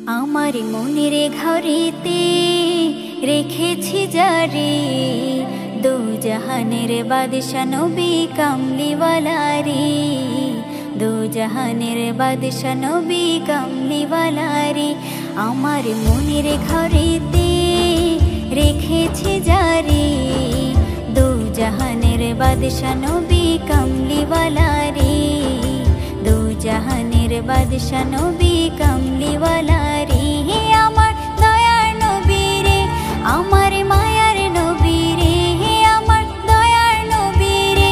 আমার মনের ঘরেতে রেখেছি যারে, দু জাহানের বাদশা নবী কামলিওয়ালা রে, দু জাহানের বাদশা নবী কামলিওয়ালা রে। আমার মনের ঘরেতে রেখেছি যারে, দু জাহানের বাদশা নবী কামলিওয়ালা রে, দু জাহানের বাদশা নবী কামলিওয়ালা রে। আমার দয়ার নবী রে, আমার মায়ার নবী রে, আমার দয়ার নবী রে,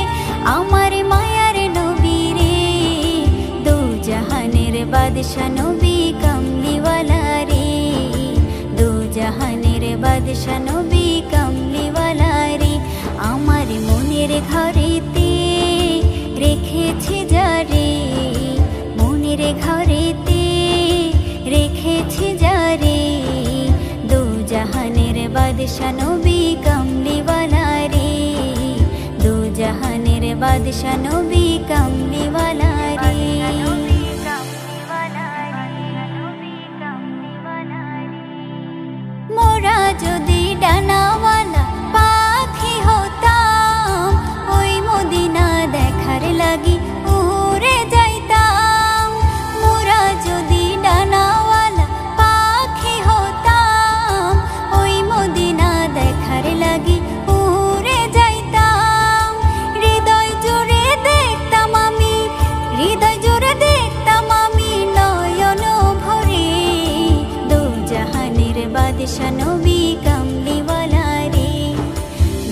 আমার মায়ার নবী রে, দু জাহানের বাদশা নবী কামলিওয়ালা রে, দু জাহানের বাদশা নবী কামলিওয়ালা রে। আমার মনের ঘরেতে রেখেছি যারে, মনের ঘরেতে রেখেছি যারে, দু জাহানের বাদশা নবী কামলিওয়ালা রে, দু জাহানের বাদশা নবী কামলিওয়ালা রে। মোরা যদি ডানাওয়ালা পাখি হতাম, ওই মদিনা দেখার লাগি উড়ে যাইতাম। মোরা যদি ডানাওয়ালা পাখি হতাম, ওই মদিনা দেখার লাগি উড়ে যাইতাম। হৃদয় জুড়ে দেখতাম আমি, হৃদয় জুড়ে দেখতাম আমি নয়ন ভরে, দু জাহানের বাদশা নবী কামলিওয়ালা রে,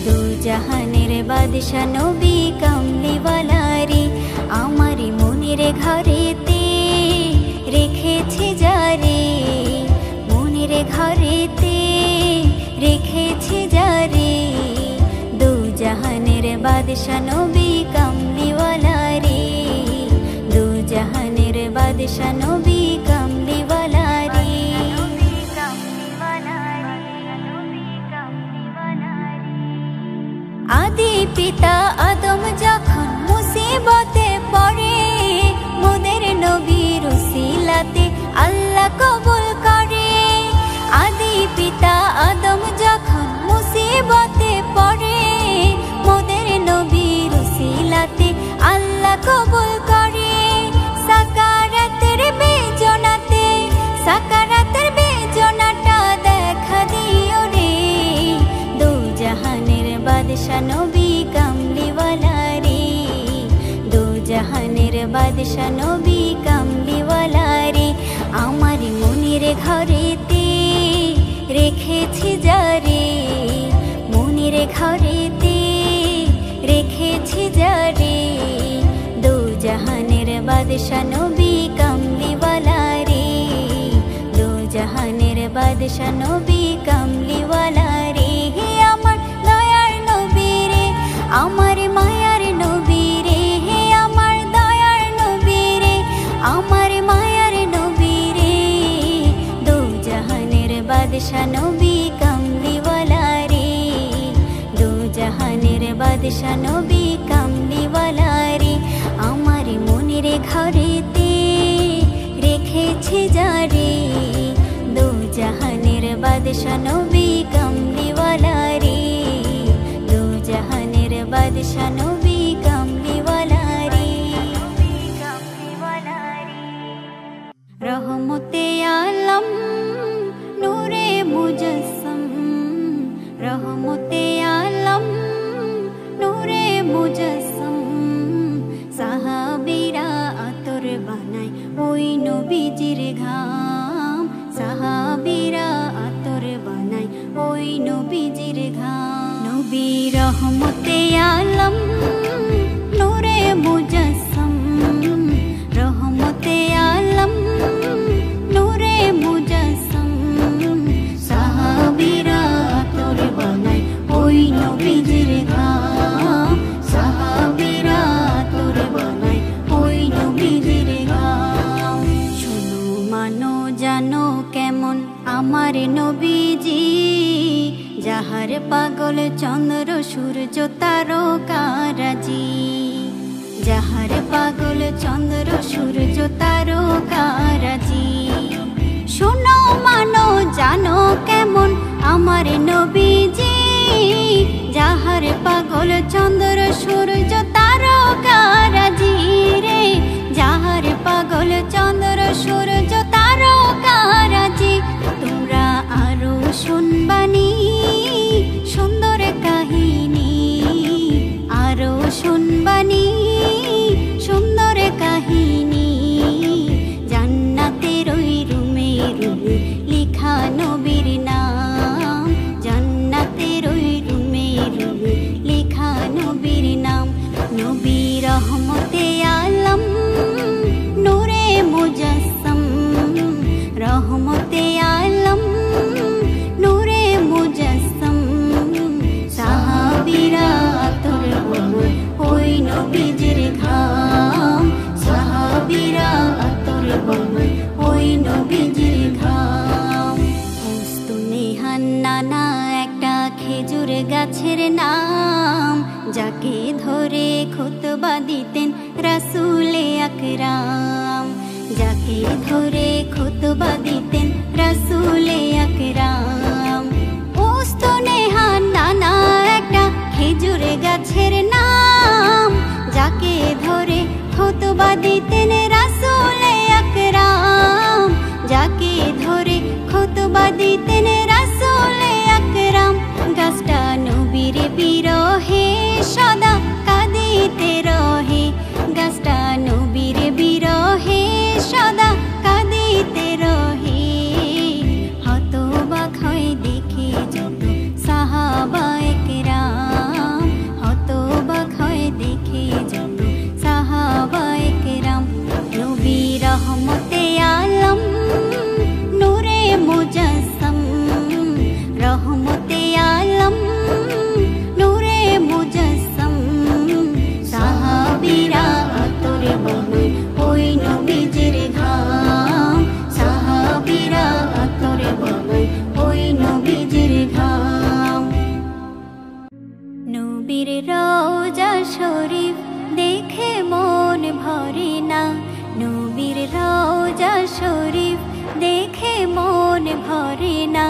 দু জাহানের বাদশা নবী কামলিওয়ালা রে। আমার মনের ঘরেতে রেখেছি যারে, মনের ঘরেতে রেখেছি যারে, দু জাহানের বাদশা নবী কামলিওয়ালা রে, দু জাহানের বাদশা নবী কামলিওয়ালা রে। আদি পিতা আদম যখন মুসিবতে পড়ে, মোদের নবীর উসিলাতে আল্লাহ কবুল করে। আদি পিতা আদম যখন মুসিবতে পড়ে, মোদের নবীর উসিলাতে আল্লাহ কবুল করে। সাকারাতের বেজনাতে, সাকারাতের বেজনাটা দেখা দিও রে, দু জাহানের বাদশা নবী কামলিওয়ালা রে, দু জাহানের বাদশা নবী কামলিওয়ালা রে। আমার মনের ঘরেতে রেখেছি যারে, মনের ঘরেতে রেখেছি যারে, দু জাহানের বাদশা নবী কামলিওয়ালা রে, দু জাহানের বাদশা নবী কামলিওয়ালা রে। আমার দয়ার নবী রে, আমার মায়ার নবী রে, আমার দয়ার নবী রে, আমার মায়ার নবী রে, দু জাহানের বাদশা নবী কামলিওয়ালা রে, দু জাহানের বাদশা নবী কামলিওয়ালা রে। আমার মনের ঘরেতে রেখেছি যারে, দু জাহানের বাদশা নবী কামলিওয়ালা রে, দু জাহানের বাদশা নবী কামলিওয়ালা রে। রহমতে আলম নূরে মুজস্সম, রহমতে আলম নূরে মুজস্সম, সাহাবীরা আতর বানায় ওই নবীজির ঘাম, সাহাবীরা আতর বানায় ওই নবীজির ঘাম। নবী রহমতে আলম নূরে মুজস্সম, রহমতে আলম নূরে মুজস্সম, সাহাবীরা আতর বানায় ওই নবীজির ঘাম, সাহাবীরা আতর বানায় ওই নবীজির ঘাম। শোনো মানো জানো কেমন আমার নবীজি, যাহার পাগল চন্দ্র সূর্য তারকারাজি, যাহার পাগল চন্দ্র সূর্য তারকারাজি। শোনো আমার নবীজি যাহার পাগল চন্দ্র সূর্য তারকারাজি রে, যাহার পাগল চন্দ্র সূর্য তারকারাজি। তোমরা আরো শুনবানি সুন্দর কাহিনী, আরো শুনবানি সুন্দর কাহিনী। জান্নাতের ওই রুমে রুমে লেখা নবীর নাম, জান্নাতের ওই রুমে রুমে লেখা নবীর নাম। নবী রহমতে আলম নূরে মুজাসসাম, রহমতে আলম নূরে মুজাসসাম। সাহাবীরা আতর বানায় ওই নবীজির ঘাম, সাহাবীরা আতর বানায় ওই নবীজির ঘাম। উস্তুনে হান্নানা একটা খেজুর গাছের নাম, যাকে ধরে খুতবা দিতেন রাসূলে আকরাম, যাকে ধরে খুতবা দিতেন রাসূলে আকরাম। উস্তুনে হান্নানা একটা খেজুর গাছের নাম, যাকে ধরে খুতবা দিতেন রাসূলে আকরাম, যাকে ধরে খুতবা দিতেন রাসূলে আকরাম। গাছটা নবীর বিরহে সদা কাঁদিতে রহে, গাছটা নবীর বিরহে সদা কাঁদিতে রহে। হতবাক হয়ে দেখে যত সাহাবায়ে কেরাম, হতবাক হয়ে দেখে যত সাহাবায়ে কেরাম। নবী রহমতে আলম নূরে মুজাসসাম, রহমতে আলম নূরে মুজাসসাম। সাহাবীরা আতর বানায় ওই নবীজির ঘাম, সাহাবীরা আতর বানায় ওই নবীজির ঘাম। নবীর রওজা শরীফ দেখে মন ভরে না, নবীর রওজা শরীফ দেখে মন ভরে না।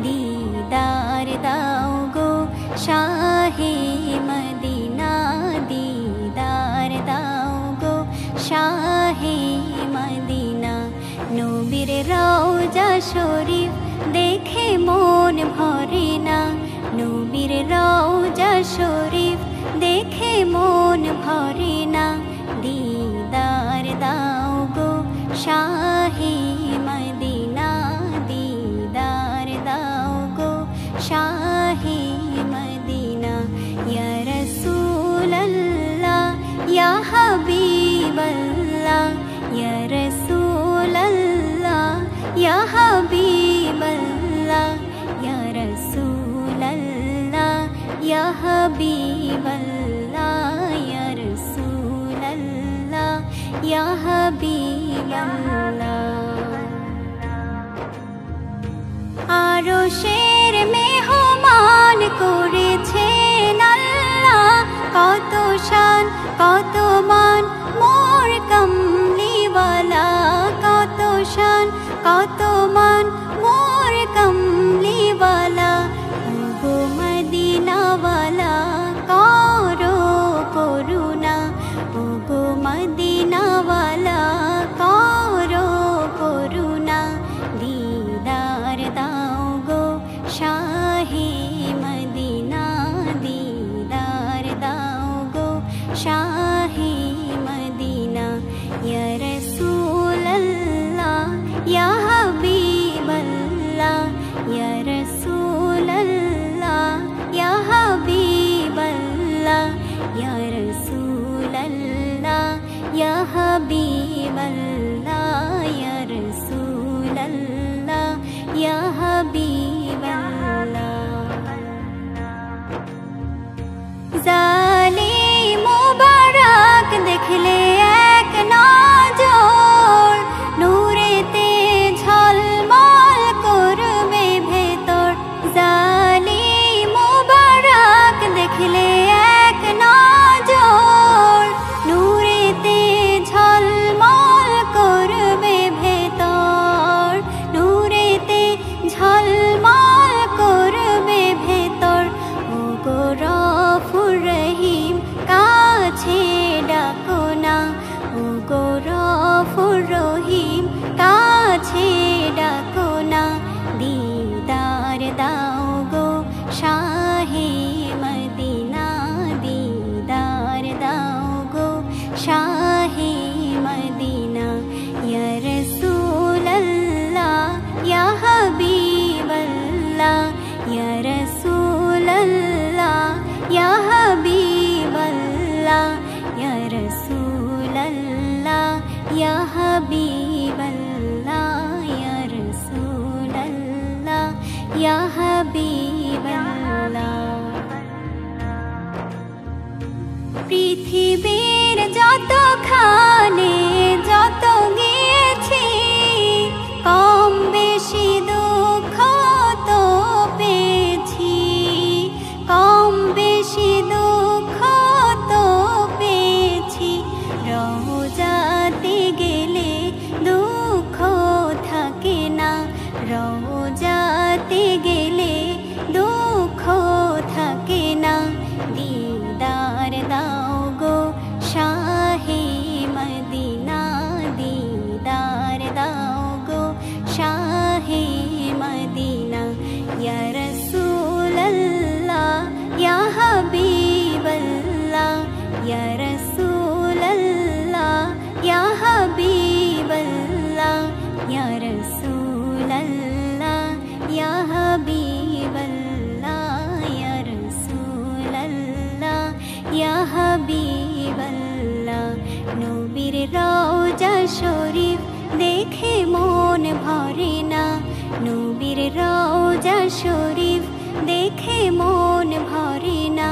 দিদার দাও গো শাহে মদিনা, দিদার দাও গো শাহে মদিনা। নবীর রওজা শরীফ দেখে মন ভরে না, নবীর রওজা শরীফ দেখে মন ভরে না। দিদার দাও গো শাহে মদিনা, দিদার দাও গো শাহে মদিনা। ইয়া রাসূলাল্লাহ ইয়া হাবিবাল্লাহ, ইয়া রাসূলাল্লাহ ইয়া হাবিবাল্লাহ, ইয়া রাসূলাল্লাহ ইয়া হাবিবাল্লাহ, ইয়া রাসূলাল্লাহ ইয়া হাবিবাল্লাহ। আরশের মেহমান করেছেন আল্লাহ, কত শান কত মান মোর কমলিওয়ালা, কত শান কত মান মোর কমলিওয়ালা। ওগো মদিনাওয়ালা করো করুণা, ওগো মদিনাওয়ালা করো করুণা। দিদার দাও গো শাহে মদিনা, দিদার দাও গো শাহে মদিনা। ইয়া রাসূলাল্লাহ ইয়া হাবিবাল্লাহ, ইয়া রাসূলাল্লাহ ইয়া হাবিবাল্লাহ, ইয়া রাসূলাল্লাহ ইয়া হাবিবাল্লাহ, ইয়া রাসূলাল্লাহ ইয়া হাবিবাল্লাহ। জালিম মুবারক দেখলে এক নজর, নূরেতে ঝলমল করবে ভেতর। জালিম মুবারক দেখলে এক নজর, নূরেতে ঝলমল করবে ভেতর, নূরেতে ঝলমল করবে হাবিবাল্লাহ। পৃথিবীর যতখানে যত গিয়েছি, কম বেশি দুঃখ তো পেয়েছি, কম বেশি দুঃখ তো পেয়েছি। রওজাতে গেলে দুঃখ থাকে না, রওজাতে গেলে দুঃখ থাকে না। দিদার দাও গো শাহে মদিনা, দিদার দাও গো শাহে মদিনা। ইয়া রাসূলাল্লাহ ইয়া হাবিবাল্লাহ, ইয়া রাসূলাল্লাহ ইয়া হাবিবাল্লাহ, ইয়া রাসূলাল্লাহ ইয়া হাবিবাল্লাহ, ইয়া রাসূলাল্লাহ ইয়া হাবিবাল্লাহ। নবীর রওজা শরীফ দেখে মন ভরে না, নবীর রওজা শরীফ দেখে মন ভরে না।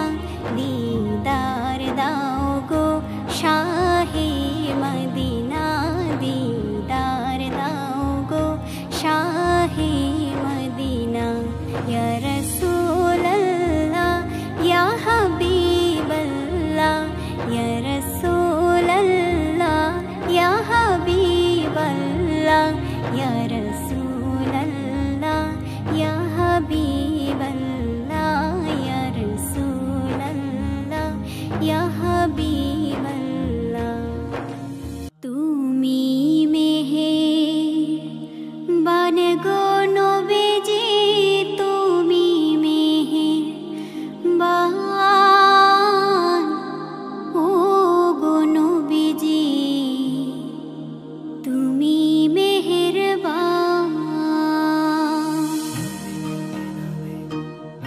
দিদার দাও গো শাহে মদিনা, দিদার দাও গো শাহে মদিনা। ইয়া রাসূলাল্লাহ ইয়া হাবিবাল্লাহ, ইয়া রাসূলাল্লাহ ইয়া হাবিবাল্লাহ, ইয়া রাসূলাল্লাহ ইয়া হাবিবাল্লাহ, ইয়া রাসূলাল্লাহ ইয়া হাবিবাল্লাহ। তুমি মেহেরবান গো নবীজি, তুমি মেহেরবান ও গো নবীজি, তুমি মেহেরবান,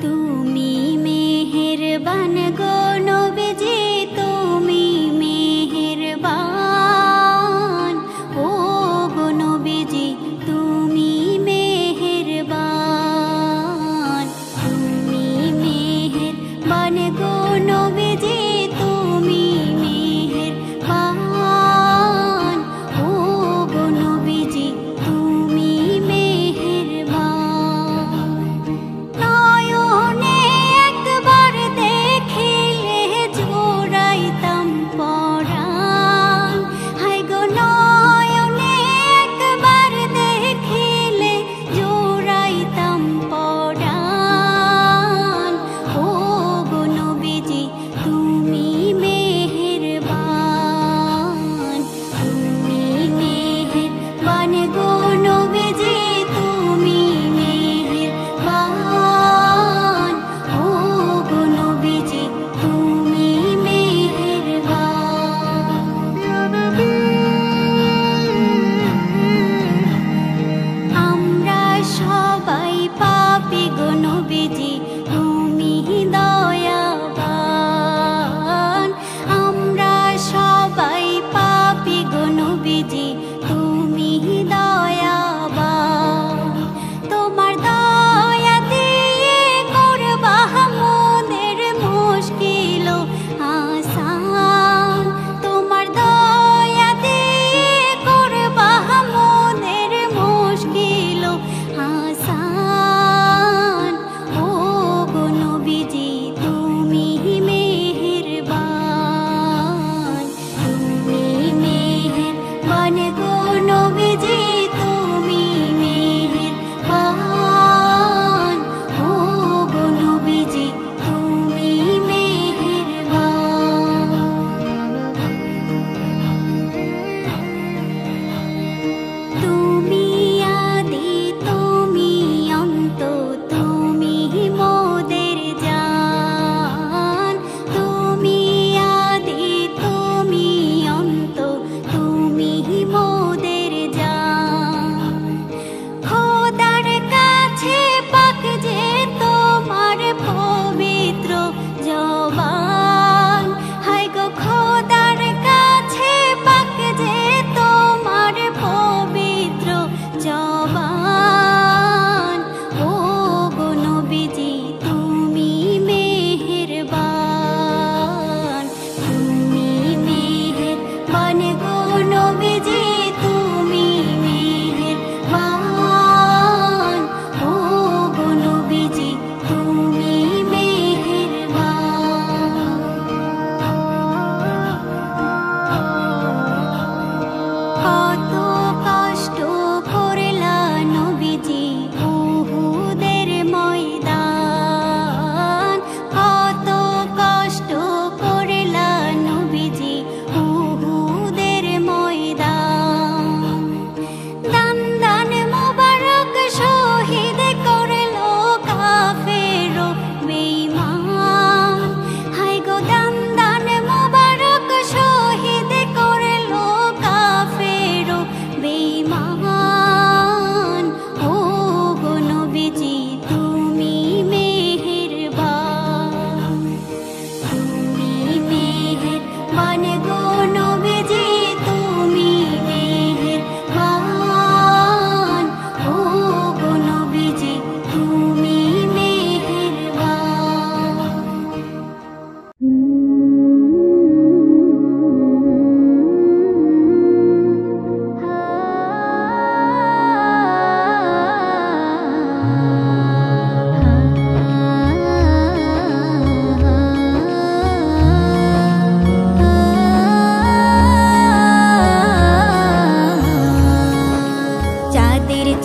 তুমি মেহেরবান গো নবীজি, তুমি মেহেরবান ও গো নবীজি, তুমি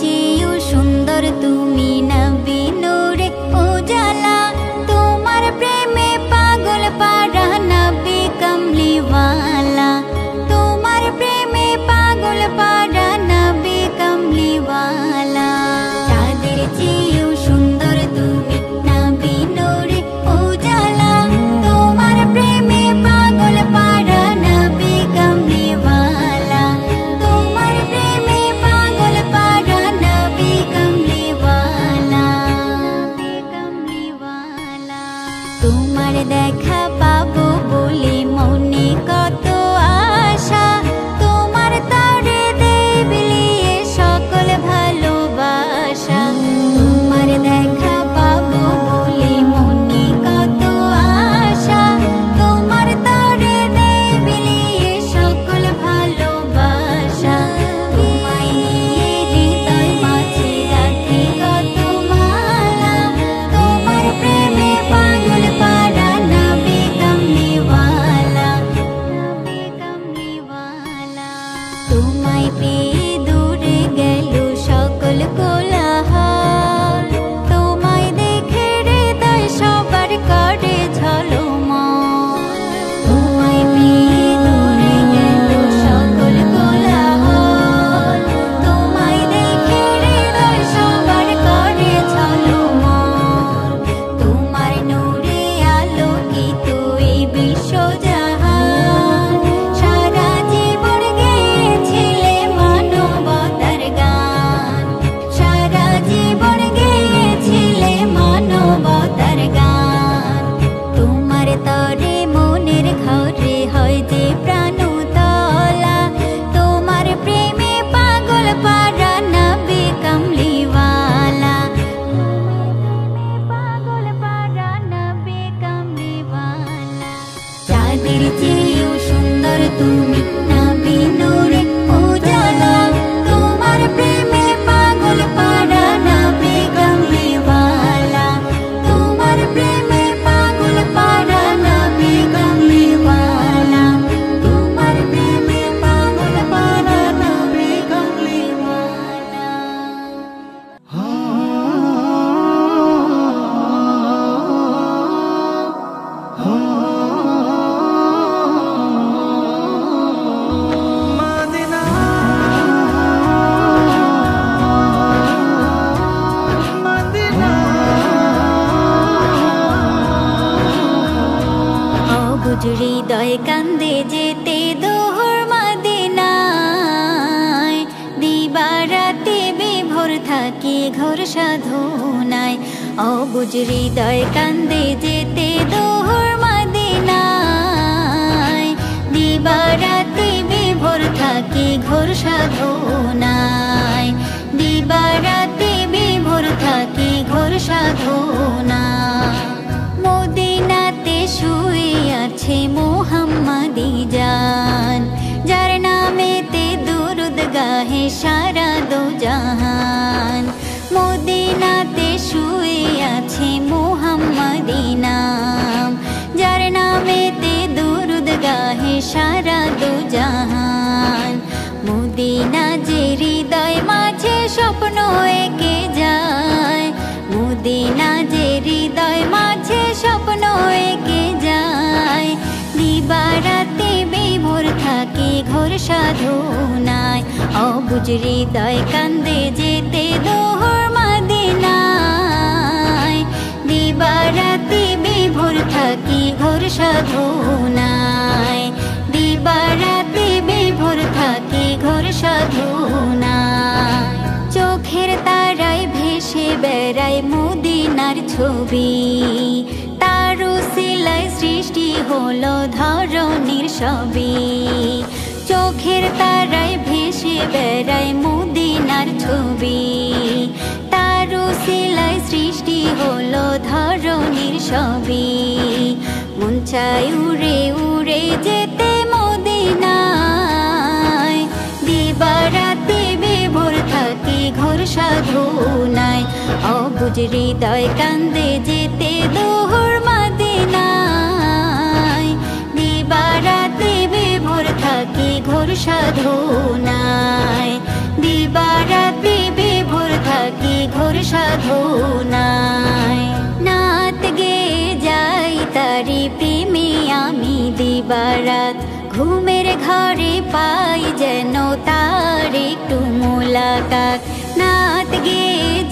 চেয়েও সুন্দর তুমি নবী নূরে উজালা তোমার প্রেমে পাগল পারা নবী কমলিওয়ালা তোমার প্রেমে পাগল পারা নবী কমলিওয়ালা চাঁদের চেয়েও সুন্দর তুমি নবী নূরে উজালা তোমার প্রেমে পাগল পারা নবী কমলিওয়ালা তোমার প্রেমে পাগল পারা নবী কমলিওয়ালা তোমার দেখা পাবো বলে মনে কত আশা তোমার তরে দেবিলিয়ে সকল ভালোবাসা তোমার দেখা পাবো বলে মনে কত আশা তোমার তরে দেবিলিয়ে সকল ভালোবাসা তোমায় নিয়ে হৃদয় মাঝে রাখি কত মালা তোমার প্রেমে পাগল পারা নবী কমলিওয়ালা তোমায় পেয়ে দূরে গেল সকল কোলাহল তোমায় দেখে হৃদয় সবার করে ঝলমল তোমায় পেয়ে দূরে গেল সকল কোলাহল তোমায় দেখে হৃদয় সবার করে ঝলমল তোমার নূরে আলোকিত এই বিশ্বজাহান সারা জীবন গেয়েছিলে মানবতার গান সারা জীবন গেয়েছিলে মানবতার গান তোমার তরে মনের ঘরে হয় যে প্রাণতলা তোমার প্রেমে পাগল পারা নবী কমলিওয়ালা পাগল পারা নবী কমলিওয়ালা চাঁদের চেয়েও সুন্দর তুমি নবী নূরে উজালা তোমার প্রেমে পাগল পারা নবী কমলিওয়ালা তোমার প্রেমে পাগল পারা নবী কমলিওয়ালা তোমার প্রেমে পাগল পারা নবী কমলিওয়ালা মদিনা মদিনা অবুঝ হৃদয় কান্দে যেতে দোহর মদিনায় দিবারাতে বিভোর থাকি ঘোর সাধনায় অবুঝ হৃদয় কান্দে যেতে দোহর মদিনায় দিবারাতে বিভোর থাকি ঘোর সাধনায় দিবারাতে বিভোর থাকি ঘোর সাধনায় মদিনাতে শুয়ে আছে মোহাম্মদি জান যার নামেতে দুরুদ গাহে সারা দো জাহান মদিনাতে শুয়ে আছে মোহাম্মদি নাম যার নামেতে দুরুদ গাহে সারা দো জাহান মদিনা যে হৃদয় মাঝে স্বপ্ন এঁকে যায় মদিনা যে হৃদয় মাঝে স্বপ্ন এঁকে যায় দিবারাতে বিভোর থাকে ঘোর সাধনায় অবুঝ হৃদয় কান্দে যেতে দোহর মদিনায় দিবারাতে বিভোর থাকি ঘোর সাধনায় দিবারাতে বিভোর থাকি ঘোর সাধনায় চোখের তারায় ভেসে বেড়ায় মদিনার ছবি তার উসিলায় সৃষ্টি হলো ধরনীর সবই চোখের তারায় ভেসে বেড়ায় মদিনার ছবি তার উসিলায় সৃষ্টি হলো ধরনীর সবই মন চায় উড়ে উড়ে যেতে মদিনায় দিবারাতে বিভোর থাকি ঘোর সাধনায় অবুঝ হৃদয় কান্দে যেতে দোহর মদিনায় দিবারাতে বিভোর থাকি থাকি ঘোর সাধনায়, দিবারাত্রি বিভোর থাকি ঘোর সাধনায়। নাত গে যাই তারি প্রেমে আমি দিবারাত, ঘুমের ঘরে পাই যেন তার একটু মোলাকাত। নাত গে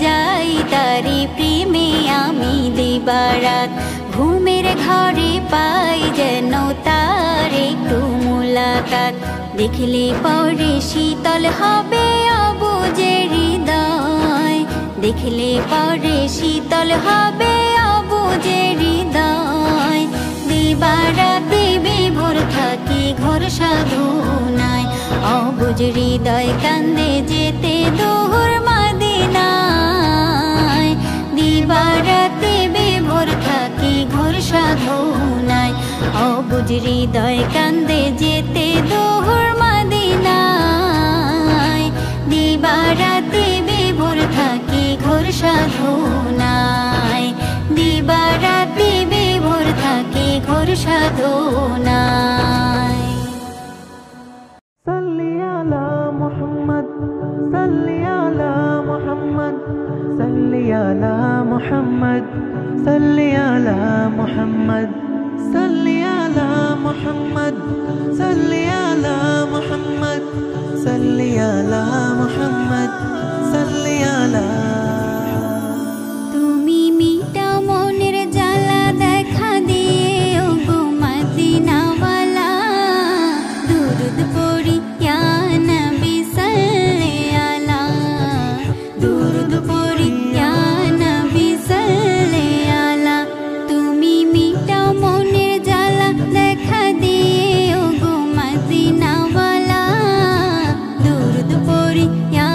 যাই তারি প্রেমে আমি দিবারাত, ঘুমের ঘরে পাই যেন তার একটু মোলাকাত। দেখলে পরে শীতল হবে অবুঝের হৃদয়, দেখলে পরে শীতল হবে অবুঝের হৃদয়। দিবারাত্রি বিভোর থাকি ঘোর সাধনায়, অবুঝ হৃদয় কান্দে যেতে দূর মদিনায়। দিবারাত্রি বিভোর থাকি ঘোর সাধনায়, অবুঝ হৃদয় কান্দে যেতে দূর মদিনায়। দিবারাত্রি বিভোর থাকি ঘোর সাধনায়, দিবারাত্রি বিভোর থাকি ঘোর সাধনায়। সাল্লি আলা মুহাম্মদ, সাল্লি আলা মুহাম্মদ, সাল্লি আলা মুহাম্মদ, সাল্লি আলা মুহাম্মদ, সাল্লি আলা মুহাম্মদ, সাল্লি আলা মুহাম্মদ, সাল্লি আলা মুহাম্মদ, সাল্লি আলা। তুমি মিটাও মনের জ্বালা দেখা দিয়ে ওগো মদিনাওয়ালা, দুরুদ পড়ি ইয়া নবী সাল্লি আলা, দুরুদ পড়ি ইয়া নবী সাল্লি আলা। তুমি মিটাও মনের জ্বালা দেখা দিয়ে ওগো মদিনাওয়ালা, দুরুদ পড়ি ইয়া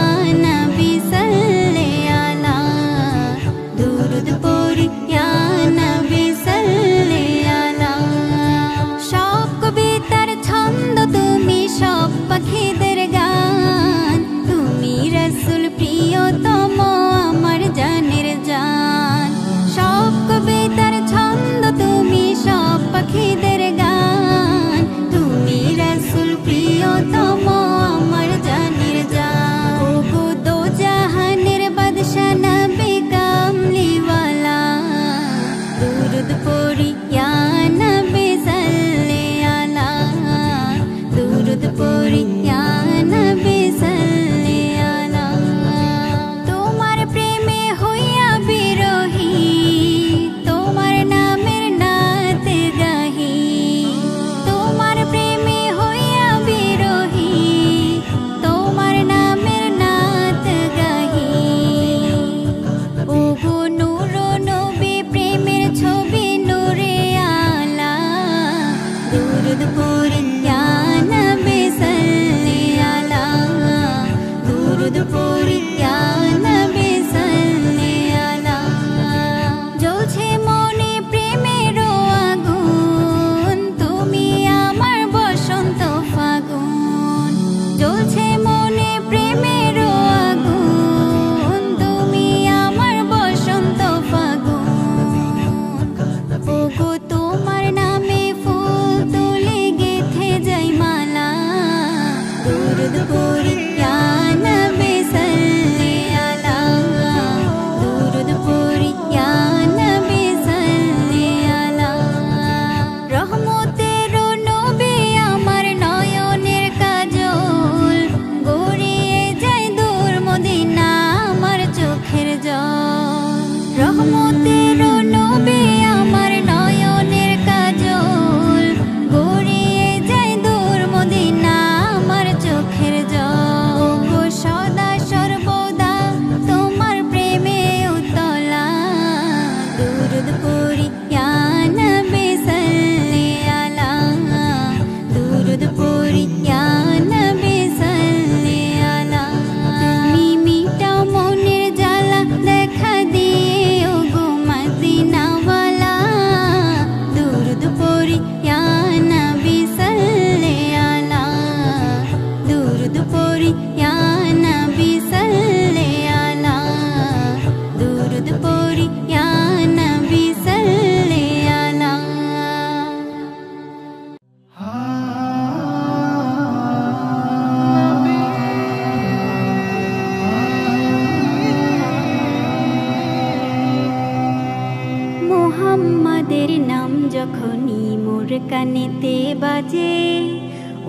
কানেতে বাজে,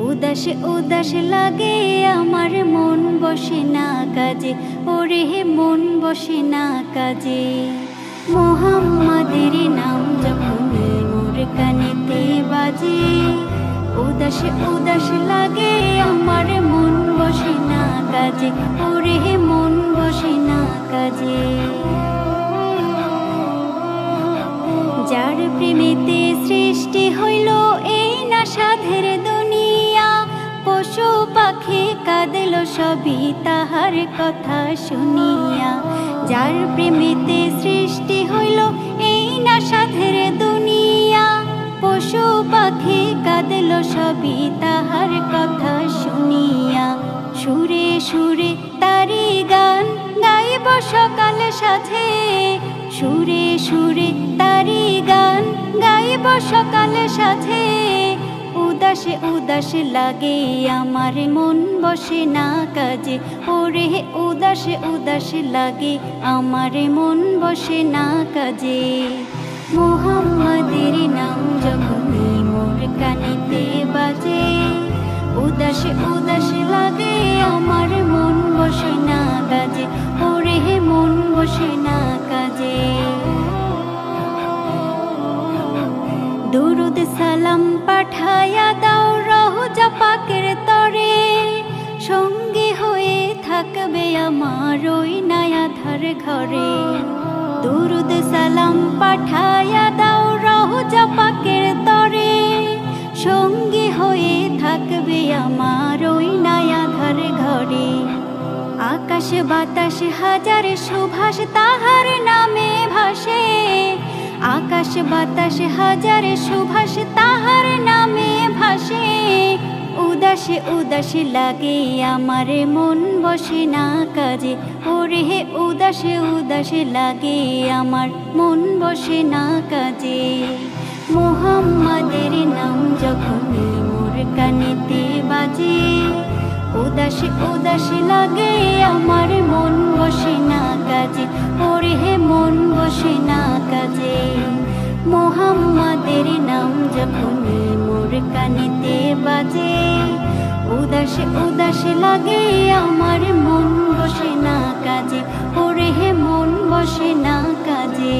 উদাস উদাস লাগে আমার মন বসে না কাজে, ওরে মন বসে না কাজে। মুহাম্মাদের নাম যখনই মোর কানেতে বাজে, উদাস উদাস লাগে আমার মন বসে না কাজে, ওরে মন বসে না কাজে। যার প্রেমেতে সৃষ্টি হইল এই না সাধের দুনিয়া, পশু পাখি কাঁদল সবই তাহার কথা শুনিয়া। যার প্রেমেতে সৃষ্টি হইল এই না সাধের দুনিয়া, পশু পাখি কাঁদল সবই তাহার কথা শুনিয়া। সুরে সুরে তারি গান গাইব সকাল সাথে, সুরে সুরে তারি গান গাইব সকাল সাথে। উদাসে উদাসে লাগে আমার মন বসে না কাজে, ওরে উদাসে উদাসে লাগে আমার মন বসে না কাজে। মুহাম্মাদের নাম যখনই মোর কানেতে বাজে, উদাসে উদাসে লাগে আমার মন বসে না কাজে, ওরে মন বসে না কাজে। দুরুদ সালাম পাঠায়া দাও রওজা পাকের তরে, সঙ্গী হয়ে থাকবে আমার ওই নায়াধার ঘরে। দুরুদ সালাম পাঠায়া দাও রওজা পাকের তরে, সঙ্গী হয়ে থাকবে আমার ওই নায়াধার ঘরে। আকাশ বাতাস হাজার সুভাষ তাহার নামে ভাসে, আকাশ বাতাস হাজার সুভাষ তাহার নামে ভাসে। উদাসে উদাসে লাগে আমার মন বসে না কাজে, ওরে উদাসে উদাসে লাগে আমার মন বসে না কাজে। মুহাম্মাদের নাম যখনই মোর কানেতে বাজে, উদাসে উদাসে লাগে আমার মন বসে না কাজে, ওরে মন বসে না কাজে। মুহাম্মাদের নাম যখনই মোর কানেতে বাজে, উদাসে উদাসে লাগে আমার মন বসে না কাজে, ওরে মন বসে না কাজে।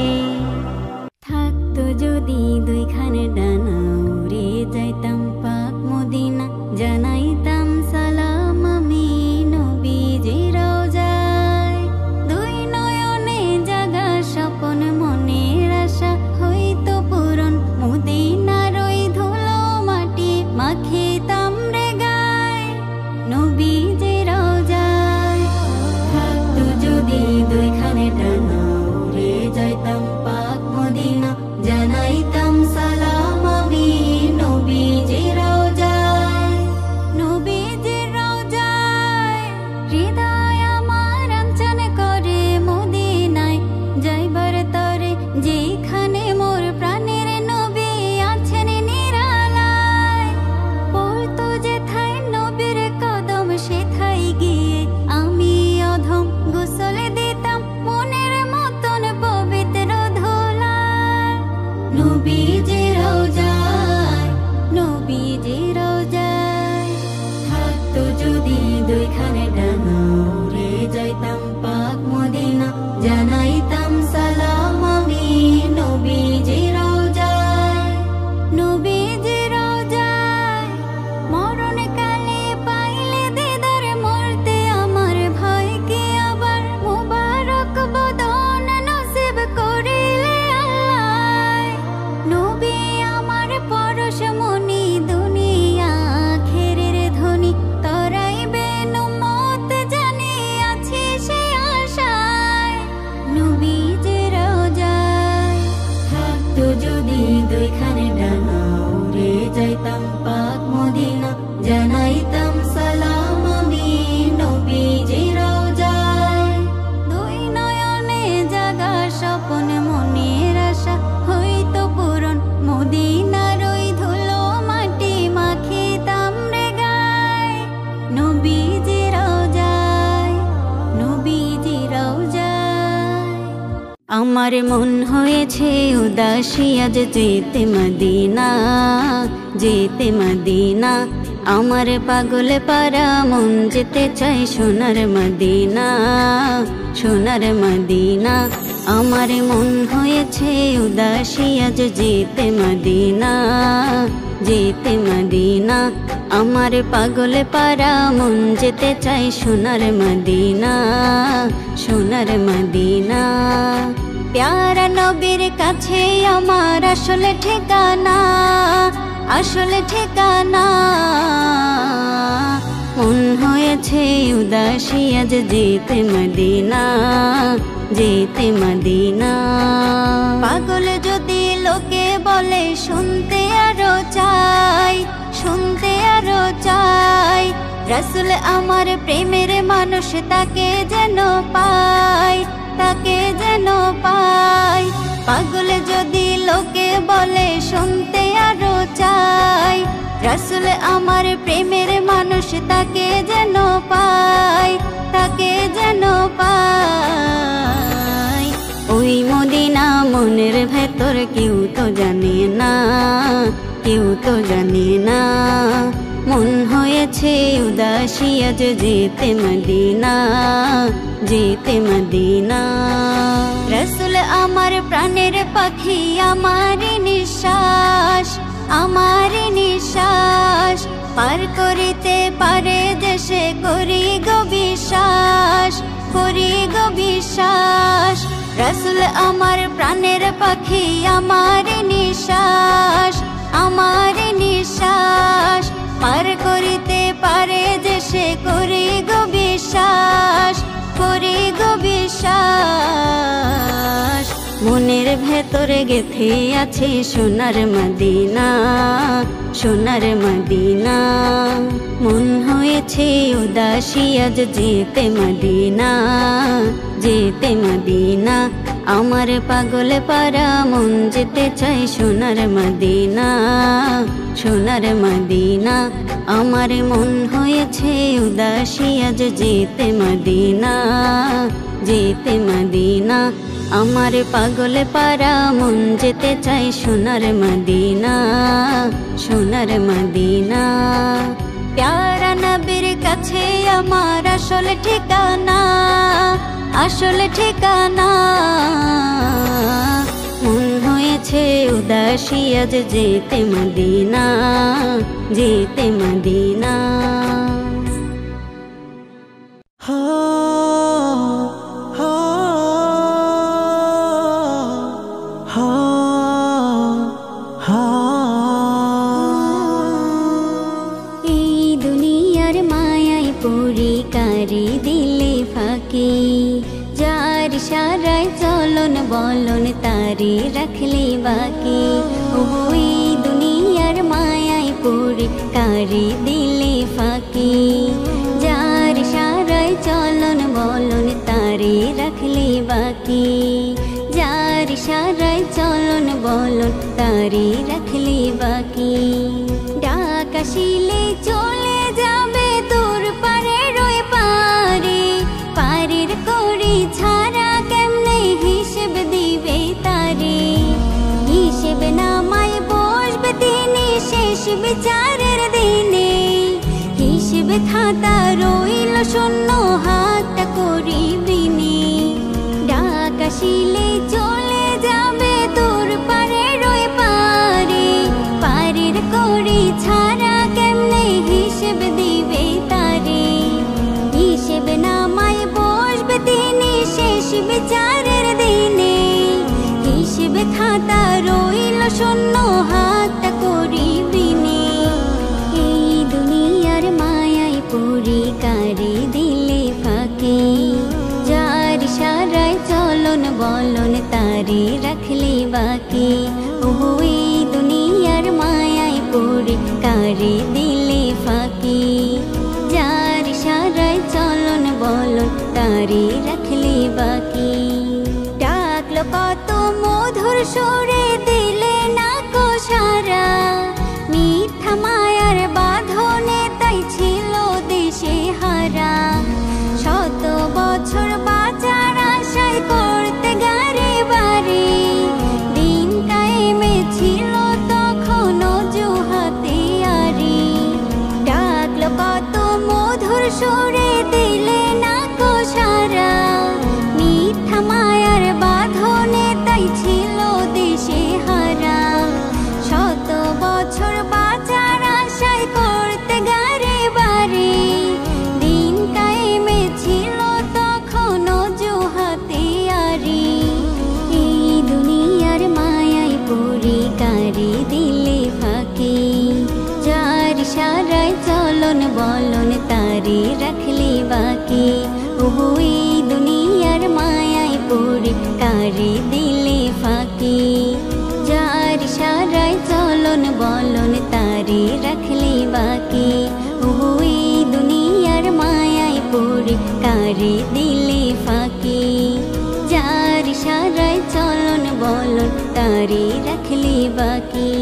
থাকতো যদি দুইখানে ডানা উড়ে যাইতাম পাক মদিনা, জানাইতাম সালাম আমি নবীজির রওজায়। দুই নয়নে জাগা স্বপন মনের আশা হইতো পূরণ, মদিনার ওই ধুলো মাটি মাখিতাম রে গায় নবীজির রওজায়। থাকতো যদি দুইখানে ডানা উড়ে যাইতাম পাক মদিনা, জানাইতাম সালাম আমি নবীজির রওজায়। নবীজির রওজায় হৃদয় আমার আঞ্চন করে মদিনায় যাইবার তরে, যেখানে মোর প্রাণের নবী আছেন নিরালায়। পড়তো যেথায় নবীর কদম সেথায় গিয়ে আমি অধম গোসল দিতাম মনের মতন পবিত্র ধোলায়। নবীজির রওজায়, নবীজির রওজায়। থাকতো যদি দুইখানে ডানা উড়ে যাইতাম পাক মদিনা, জানাইতাম সালাম আমি নবীজির রওজায়। নবীজির রওজায় মরণ কালে পাইলে দিদার, মরতে আমার ভয় কি আবার, মুবারক বদন নসিব করিলে আল্লাহ। নবী আমার পরশমণি, দুনিয়া আখিরের ধনী, তরাইবেন উম্মত জানি আছি সে আশায়। আমার মন হয়েছে উদাসী আজ যেতে মদিনা, যেতে মদিনা। আমার পাগলে পারা মন যেতে চাই সোনার মদিনা, সোনার মদিনা। আমার মন হয়েছে উদাসী আজ যেতে মদিনা, যেতে মদিনা। আমার পাগলে পারা মন যেতে চাই সোনার মদিনা, সোনার মদিনা। প্যারা নবীর কাছে আমার আসলে ঠিকানা, আসলে ঠিকানা। মন হয়েছে উদাসী আজ যেতে মদিনা, যেতে মদিনা। পাগল যদি লোকে বলে শুনতে আরো চাই, শুনতে আরো চাই। রাসূল আমার প্রেমের মানুষ তাকে যেন পাই, তাকে যেন পাই। পাগল যদি লোকে বলে শুনতে আরো চাই। রাসূল আমার প্রেমের মানুষ তাকে যেন পাই, তাকে যেন পাই। ওই মদিনা মনের ভেতর কেউ তো জানে না, কেউ তো জানে না। মন হয়েছে উদাসী আজ যেতে মদিনা, যেতে মদিনা। রাসূল আমার প্রাণের পাখি, আমার নিঃশ্বাস, আমার নিঃশ্বাস। পার করিতে পারে দেশে করি গো বিশ্বাস, করি গো বিশ্বাস। রাসূল আমার প্রাণের পাখি, আমার নিঃশ্বাস, আমার নিঃশ্বাস। পার করিতে পারে দেশে করি গো বিশ্বাস, করি গো বিশ্বাস। মনের ভেতরে গেথে আছে সোনার মদিনা, সোনার মদিনা। মন হয়েছে উদাসী আজ যেতে মদিনা, যেতে মদিনা। আমার পাগলে পারা মন যেতে চাই সোনার মদিনা, সোনার মদিনা। আমার মন হয়েছে উদাসী আজ যেতে মদিনা, যেতে মদিনা। আমার পাগলে পারা মন যেতে চাই সোনার মদিনা, সোনার মদিনা। প্যারা নবীর কাছে আমার আসলে ঠিকানা, আসলে ঠিকানা। মন হয়েছে উদাসী আজ যেতে মদিনা, যেতে মদিনা। এই দুনিয়ার মায়ায় পড়ি কারি দিলে ফাঁকি। যার সারায় চলন বলন তারি রাখলে বাকি। ওই দুনিয়ার মায়ায় পড়ি কারি দিলে ফাঁকি। যার সারায় চলন বলন তারি রাখলে বাকি। যার সারায় চলন বলন তারি রাখলে বাকি। ডাক আসিলে চলে যাবে তোর পারের ওই পারে। পারের করি ছাড়া কেমনে হিসেব দিবে তারে। হিসেব নামায় বসবে তিনি শেষ বিচারের দিনে। হিসেব খাতা রইল শূন্য হাতটা করিবিনি। ডাক আসিলে চলে যাবে তোর পারের ওই পারে। পারের করি ছাড়া কেমনে হিসেব দিবে তারে। হিসেব নামায় বসবে তিনি শেষ বিচারের দিনে। হিসেব খাতা রইল শূন্য হাতটা করিবিনি। এই দুনিয়ার মায়ায় পড়ি কারি দিলে ফাঁকি। যার সারায় চলন বলন তারি রাখলে বাকি। ওই দুনিয়ার মায়ায় পড়ি কারি দিলে ফাঁকি। যার সারায় চলন বলন তারি রাখলে বাকি। ডাকলো কত মধুর সুরে দিলে না কো সারা। মিথ্যা মায়ার বাঁধনে তাই ছিল দেশে হারা। শত বছর বাঁচার আশায় করতে গারে কারি দিলে ফাঁকি। যার ইশারায় চলন বলন তারে রাখলে বাকি। ওই দুনিয়ার মায়ায় পড়ে কারি দিলে ফাঁকি। যার ইশারায় চলন বলন তারে রাখলে বাকি।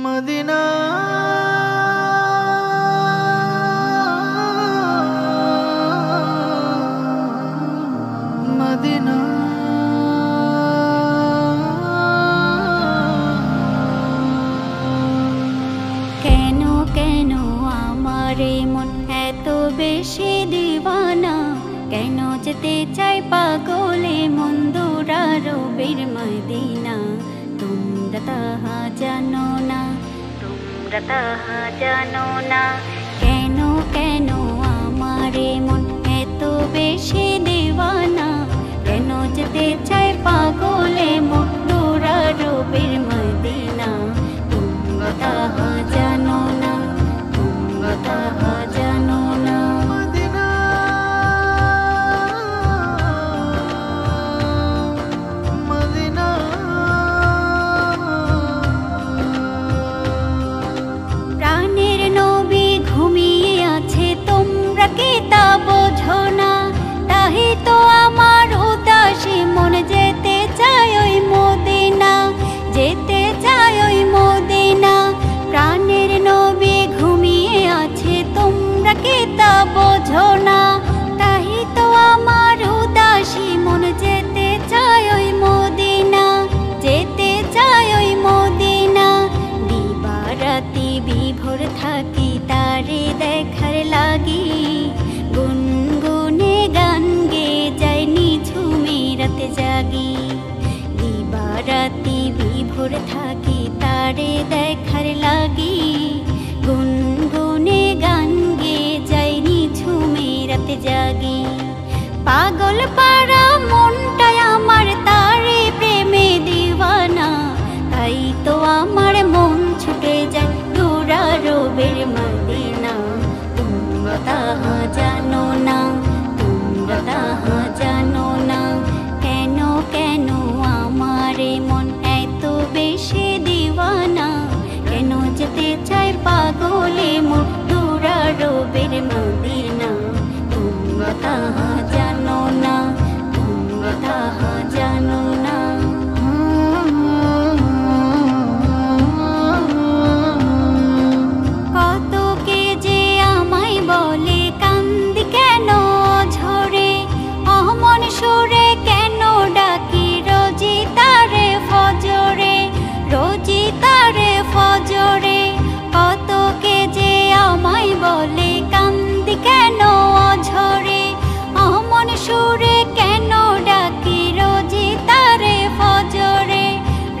মদিনা মদিনা কেন কেন আমারে মন এত বেশি দিবানা। কেন যেতে চাই পাগলে মন দুরারবের মদিনা। তোমরা তাহা জানো না, তোমরা তাহা জানো না। কেন কেন আমারে মন এত বেশি দিবানা। কেন যেতে চাই পাগলে মন দুরারবের মদিনা। তোমরা তাহা জানো না, তোমরা তাহা জানো না। মদিনা মদিনা প্রাণের নবী ঘুমিয়ে আছে তোমরা কি তা বোঝো না। তাই তো আমার উদাসী মন যেতে চায় ওই মদিনা, যেতে চায় ওই মদিনা। প্রাণের নবী ঘুমিয়ে আছে তোমরা কি তা বোঝো না। তাই তো আমার উদাসী মন যেতে চায় ওই মদিনা, যেতে চায় ওই মদিনা। দিবারাতি বিভোর থাকি তারে দেখার লাগি। গুনগুনে গান গে যাই নিঝুমে রাতে জাগি। দিবারাতি বিভোর থাকি তারে দেখার লাগি। গুনগুনে গান গে যাই নিঝুমে রাতে জাগি। পাগল পাড়া মনটাই আমার তারে প্রেমে দিওয়ানা। তাই তো আমার মন ছুটে যায় দুরারবের মদিনা। তোমরা তাহা জানো না, তোমরা তাহা জানো না। কেন কেন আমারে মন এত বেশি দিওয়ানা। কেন যেতে চাই পাগলে মন দুরারবের মদিনা। তোমরা তাহা জানো না, তোমরা তাহা জানো না। কত কে যে আমায় বলে কান্দি কেন ঝরে। অমন সুরে কেন ডাকি রোজি তারে ফজরে, রোজি তারে ফজরে। কত কে যে আমায় বলে কান্দি কেন ঝরে। অমন সুরে কেন ডাকি রোজি তারে ফজরে,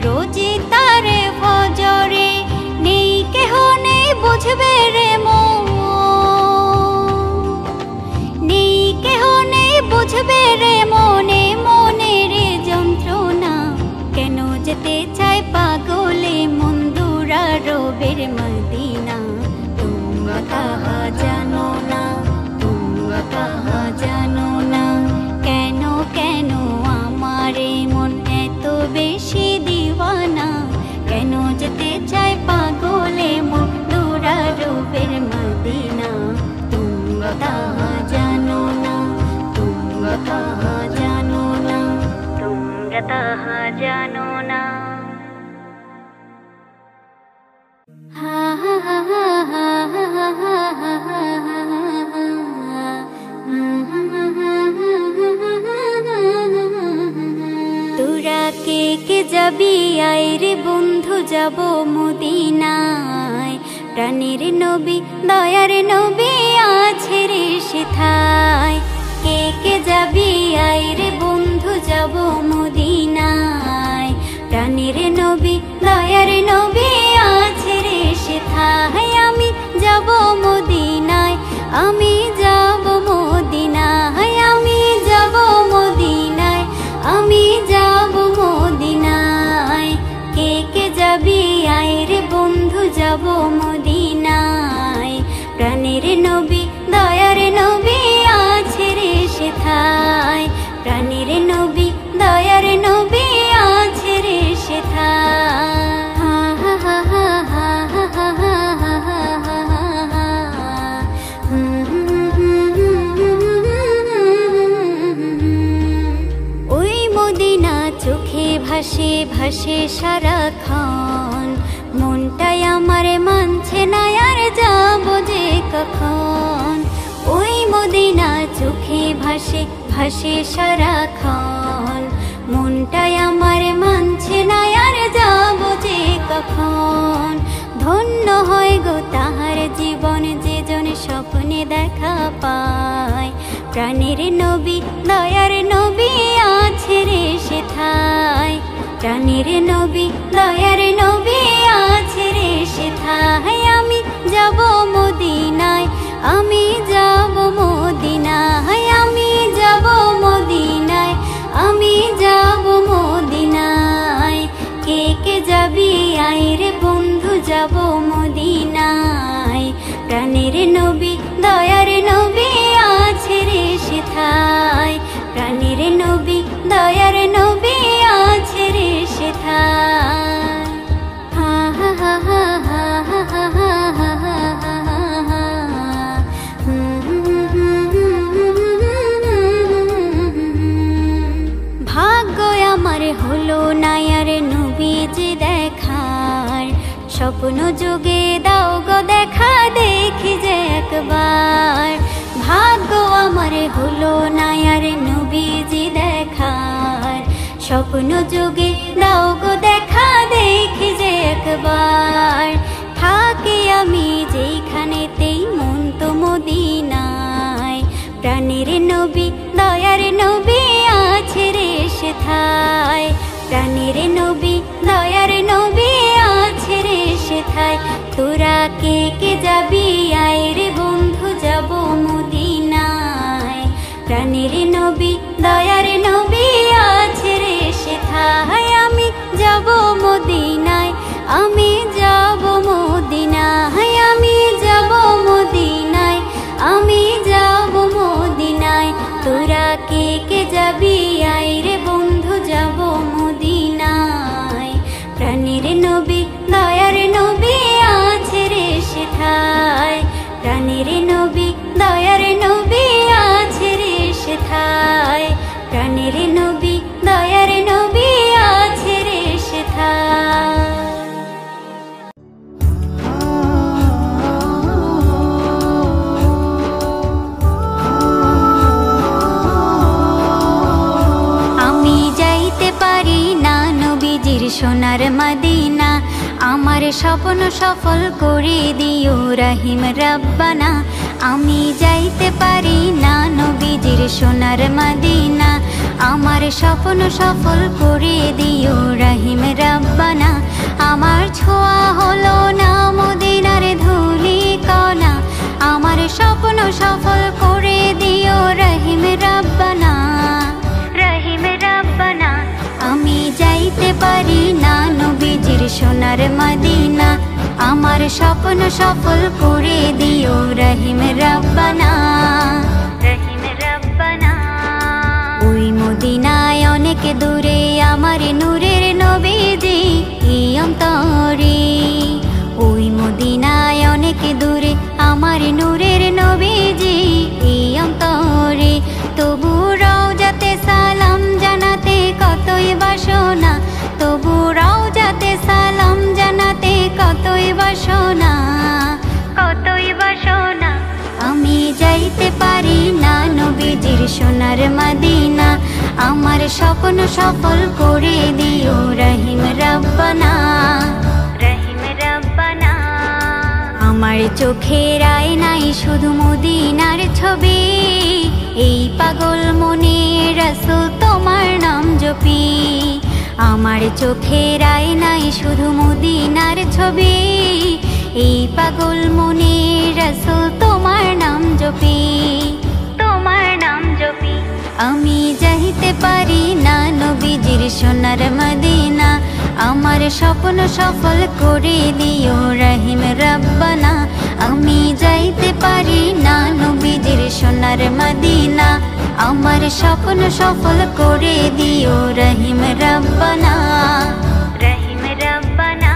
রোজি তারে ফজরে। নেই কেহ নেই বুঝবে রে মন, নেই কেহ নেই বুঝবে রে মনে মনের যন্ত্রণা। কেন যেতে চাই পাগলে মন দুরারবের মদিনা। তোমরা তাহা জানো না, তোমরা তাহা জানো না। কেন কেন আমারে মন এত বেশি দিওয়ানা। কেন যেতে চাই পাগলে মন দুরারবের মদিনা। তোমরা তাহা জানো না, তোমরা তাহা জানো না, তোমরা তাহা জানো না। হা হা হা হা হা হা হা হা। তোরা কে কে যাবি আয় রে বন্ধু যাব মদিনায়। প্রাণের নবী দয়ার নবী আছে রে সেথায়। কে কে যাবি আয় রে বন্ধু যাব মদিনায়। প্রাণের নবী দয়ার নবী আছে রে সেথায়। আমি যাব মদিনায়, আমি যাব মদিনায়, আমি যাব মদিনায়, আমি যাব মদিনায়। কে কে যাবি আয় রে বন্ধু যাব মদিনায়। প্রাণের নবী দয়ার নবী আছে রে সেথায়। ভাসে ভাসে সারাক্ষণ, মনটাই আমার মানছে না আর যাবো যে কখন। ওই মদিনা চোখে ভাসে ভাসে সারাক্ষণ, মনটাই আমার মানছে না আর যাবো যে কখন। ধন্য হয় গো তাহার জীবন যেজন স্বপ্নে দেখা পায়, প্রাণের নবী দয়ার নবী আছে রে সেথায়। প্রাণের নবী দয়ার নবী আছে রে সেথায়। আমি যাব মদিনায়, আমি যাব মদিনায়, আমি যাব মদিনায়, আমি যাব মদিনায়। কে কে যাবি আয় রে বন্ধু যাব মদিনায়। প্রাণের নবী দয়ার নবী আছে রে সেথায়। প্রাণের নবী দয়ার নবী আছে রে সেথায়। হা হা হা হা হা হা হা হা হা হা। ভাগ্য আমার হলো না আর নবীজি দেখার, স্বপ্ন যুগে দাও গো দেখা দেখি যে একবার। ভাগ্য আমার হলো না আর নবীজি দেখার, স্বপ্ন যুগে দাও গো দেখা দেখি যে একবার। থাকি আমি যেখানেতেই মন তো মদিনায়, প্রাণের নবী দয়ার নবী আছে রে সেথায়। প্রাণের নবী দয়ার নবী আছে রে সেথায়। তোরা কে কে যাবি আয় রে বন্ধু যাব মদিনায়। প্রাণের নবী দয়ার নবী আছে রে সেথায়। আমি যাব মদিনায়, আমি যাব মদিনায়, আমি যাব মদিনায়, আমি যাব মদিনায়। তোরা কে কে যাবি আয় রে বন্ধু যাব মদিনায়। প্রাণের নবী দয়ার নবী আছে রে সেথায়। প্রাণের নবী দয়ার নবী আছে রে সেথায়। প্রাণের নবী দয়ার নবী আছে রে সেথায়। আমি যাইতে পারি না নবীজির সোনার মদিনা, আমার স্বপ্ন সফল করে দিও রহিম রব্বানা। আমি যাইতে পারি না নবীজির সোনার মদিনা, আমার স্বপ্ন সফল করে দিও রহিম রব্বানা। আমার ছোঁয়া হলো না মদিনার ধুলি কণা, আমার স্বপ্ন সফল করে দিও রহিম রব্বানা। রহিম রব্বানা। আমি যাইতে পারি না নবীজির সোনার মদিনা, আমার স্বপ্ন সফল করে দিও রহিম রব্বানা। রহিম রব্বানা। ওই মদিনায় অনেক দূরে আমার নূরের নবীজি অন্তরে। ওই মদিনায় অনেক দূরে আমার নূরের নবীজি অন্তরে। তবু রওজাতে সালাম জানাতে কতই বাসনা, তবু রওজাতে সালাম জানাতে কতই বাসনা, কতই বাসনা। আমি যাইতে পারি না নবীজির সোনার মদিনা, আমার স্বপ্ন সফল করে দিও রহিম রব্বানা। রহিম রব্বানা। আমার চোখের আয়নাই শুধু মদিনার ছবি, এই পাগল মনে রাসূল তোমার নাম জপি। আমার চোখের আয়নাই শুধু মদিনার ছবি, এই পাগল মনে রাসূল তোমার নাম জপি, তোমার নাম জপি। আমি যাইতে পারি না নবীজির সোনার মদিনা, আমার স্বপ্ন সফল করে দিও রহিম রব্বানা। আমি যাইতে পারি না নবীজির সোনার মদিনা, আমার স্বপ্ন সফল করে দিও রহিম রব্বানা। রহিম রব্বানা।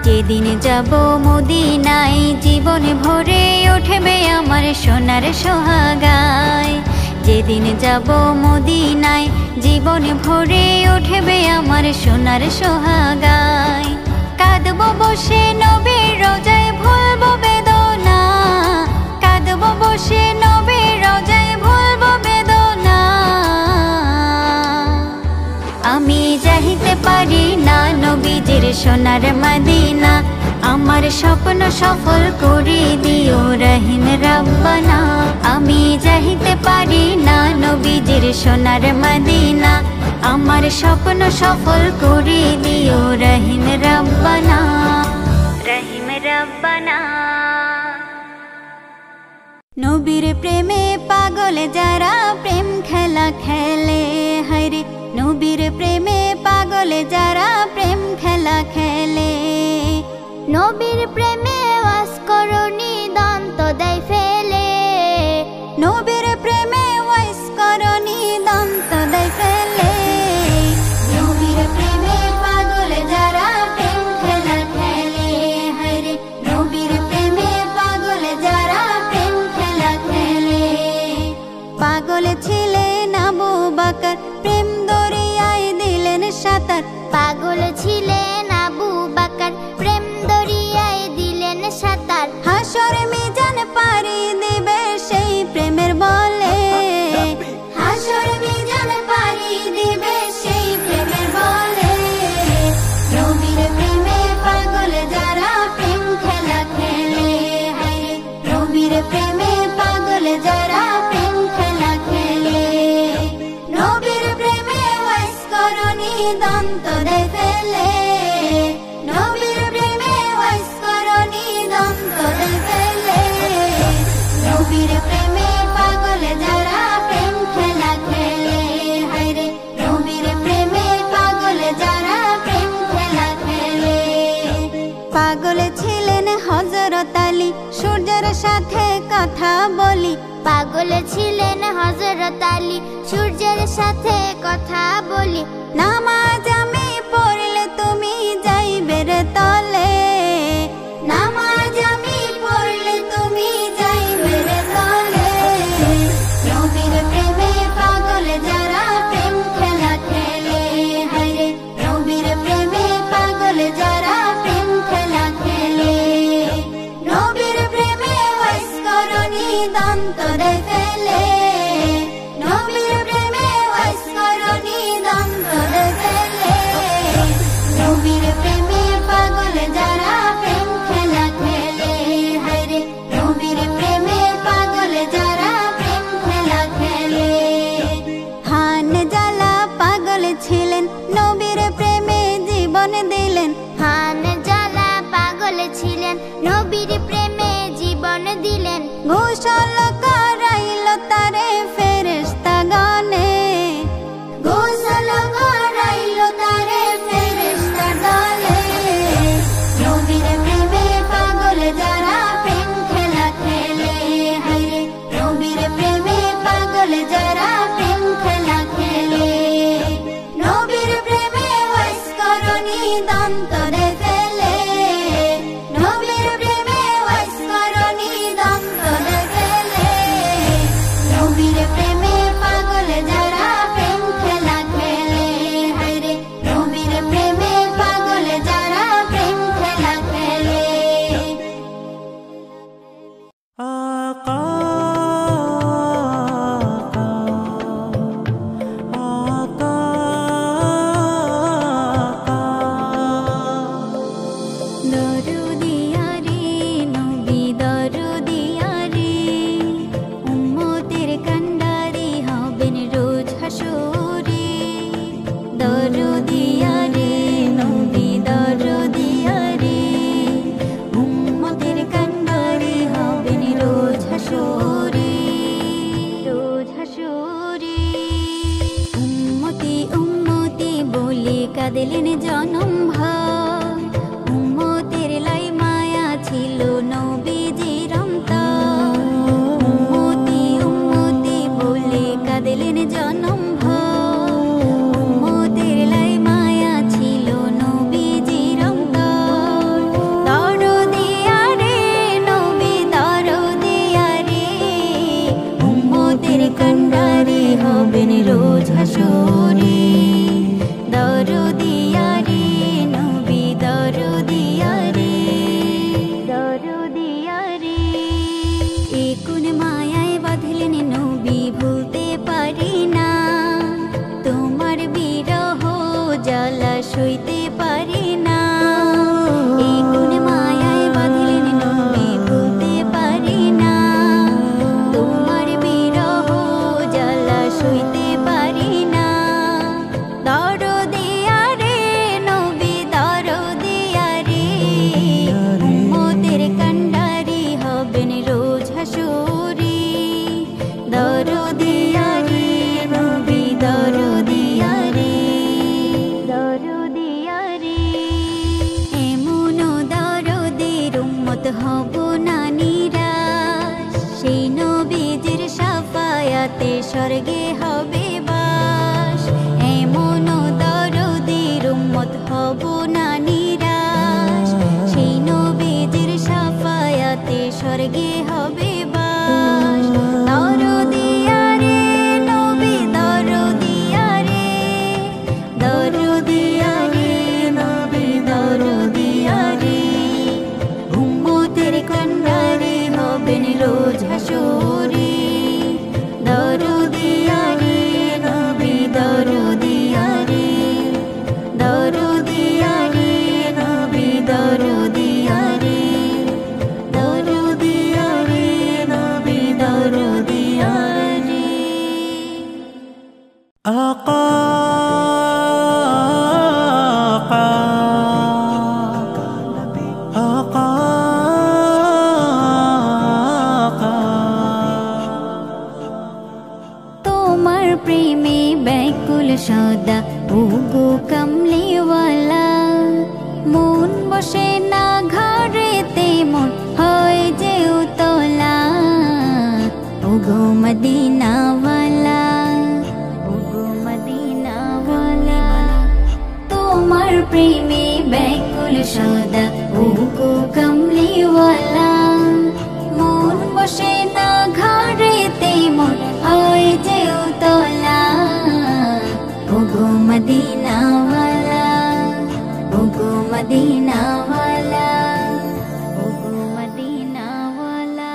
যেদিন যাব মদিনায় জীবন ভরে উঠবে আমার সোনার সোহাগায়, যেদিন একদিন যাব মদিনায়, জীবন ভরে উঠবে আমার সোনার সোহাগায়। কাঁদব বসে নবীর রোজায়, ভুলব বেদনা, কাঁদব বসে নবীর রোজায়, ভুলব বেদনা। আমি যাইতে পারি না নবীজির সোনার মদিনা, আমার স্বপ্ন সফল করে দিও রহিম রব্বানা। আমি যাইতে পারি না নবীজির সোনার মদিনা, আমার স্বপ্ন সফল করে দিও রহিম রব্বানা, রহিম রব্বানা। নবীর প্রেমে পাগল যারা প্রেম খেলা খেলে, হায়রে নবীর প্রেমে পাগল যারা প্রেম খেলা খেলে। নবীর প্রেমে ওয়াস করনি দন্ত দেয় ফেলে, নবীর প্রেমে ওয়াস করনি দন্ত দেয় ফেলে। নবীর প্রেমে পাগল যারা প্রেম খেলা খেলে, হায়রে নবীর প্রেমে পাগল যারা প্রেম খেলা খেলে। পাগল ছিলেন আবু বকর, প্রেম দরিয়ায় দিলেন সাঁতার। পাগল ছিলেন আবু বকর, প্রেম দরিয়ায় দিলেন সাঁতার। হাসর মিজান পারি দিবে সেই প্রেমের বলে, হাসর মিজান পারি দিবে সেই প্রেমের বলে। নবীর প্রেমে পাগল যারা প্রেম খেলা খেলে, হায়রে নবীর প্রেমে পাগল যারা প্রেম খেলা খেলে। নবীর প্রেমে ওয়াস করনি দন্ত দেয় ফেলে, নবীর প্রেমে ওয়াস করনি দন্ত দেয় ফেলে। নবীর প্রেমে পাগল যারা প্রেম খেলা খেলে, হায়রে নবীর প্রেমে পাগল যারা প্রেম খেলা খেলে। পাগল ছিলেন হযরত আলী, সূর্যের সাথে কথা বলি। পাগল ছিলেন হযরত আলী, সূর্যের সাথে কথা বলি। নামাজ আমি পড়লে তুমি যাইবে রে তলে, নামাজ আমি পড়লে তুমি যাইবে রে তলে। নবীর প্রেমে পাগল যারা প্রেম খেলা খেলে, হায়রে নবীর প্রেমে পাগল যারা প্রেম খেলা খেলে। নবীর প্রেমে ওয়াস করনি দন্ত দেয় ফেলে, নবীর প্রেমে ওয়াস করনি দন্ত দেয় ফেলে। নবীর প্রেমে পাগল যারা প্রেম খেলা খেলে, হায়রে নবীর প্রেমে পাগল যারা প্রেম খেলা খেলে। হান জালা পাগল ছিলেন, নবীর প্রেমে জীবন দিলেন। হান জালা পাগল ছিলেন, নবীর প্রেমে জীবন দিলেন। গোসল করাইল তারে ফেরেশতা গণে, গোসল করাইল তারে ফেরেশতা দলে। নবীর প্রেমে পাগল যারা প্রেম খেলা খেলে, হায়রে নবীর প্রেমে পাগল যারা প্রেম খেলা খেলে। নবীর প্রেমে ওয়াস করনি দন্ত দেয় ফেলে, নবীর প্রেমে ওয়াস করনি দন্ত দেয় ফেলে। নবীর প্রেমে পাগল যারা প্রেম খেলা খেলে, হায়রে নবীর প্রেমে পাগল যারা প্রেম খেলা খেলে। आका आका দরুদিয়া রে নবী দরুদিয়া রে, উম্মতের কান্ডারি হবেন রোজ হাসরে। দরুদিয়া রে নবী দরুদিয়া রে, উম্মতের কান্ডারি হবেন রোজ হাসরে, রোজ হাসরে। উম্মতি উম্মতি বলে কাঁদলেন জনম ভর, উম্মতের লাই মায়া ছিল নবীজির অন্তর। উম্মতি উম্মতি বলে কাঁদলেন জনম ভর, উম্মতের লাই মায়া ছিল নবীজির অন্তর। দরদিয়া রে নবী দরদিয়া রে, উম্মতের কান্ডারি হাসরে দরদিয়া রে নবী দরদিয়া রে দরদিয়া রে এ কোন মায়ায় বাঁধলেন নবী ভুলতে পারি না তোমার বিরহ জ্বালা সইতে পারি না এ কোন মায়ায় বাঁধলেন নবী ভুলতে পারি না তোমার বিরহ জ্বালা সইতে পারি না দরদিয়া রে নবী দরদিয়া রে উম্মতের কান্ডারি হবেন রোজ হাসরে দরদিয়া রে নবী দরদিয়া রে দরদিয়া রে এমন দরদের উম্মত হব না নিরাশ সেই নবীজির শাফায়াতে স্বর্গে হবে বাস এমন দরদের উম্মত হব না নিরাশ সেই নবীজির শাফায়াতে স্বর্গে হবে বাস দরদিয়া রে নবী দরদিয়া রে দরদিয়া রে নবী দরদিয়া রে উম্মতের কান্ডারি হবেন রোজ হাসরে দরদিয়া রে নবী দরদিয়া রে দরদিয়া রে নবী দরদিয়া রে দরদিয়া রে নবী দরদিয়া রে آقا آقا তোমার প্রেমে ব্যাকুল সদা ওগো কামলিওয়ালা মন বসে না ঘরেতে মন হয় যে উতলা ওগো মদিনাওয়ালা ওগো মদিনাওয়ালা তোমার প্রেমে ব্যাকুল সদা ওগো কামলিওয়ালা মন বসে না ঘরেতে মন হয় যে উতলা ওগো মদিনাওয়ালা ওগো মদিনাওয়ালা ওগো মদিনাওয়ালা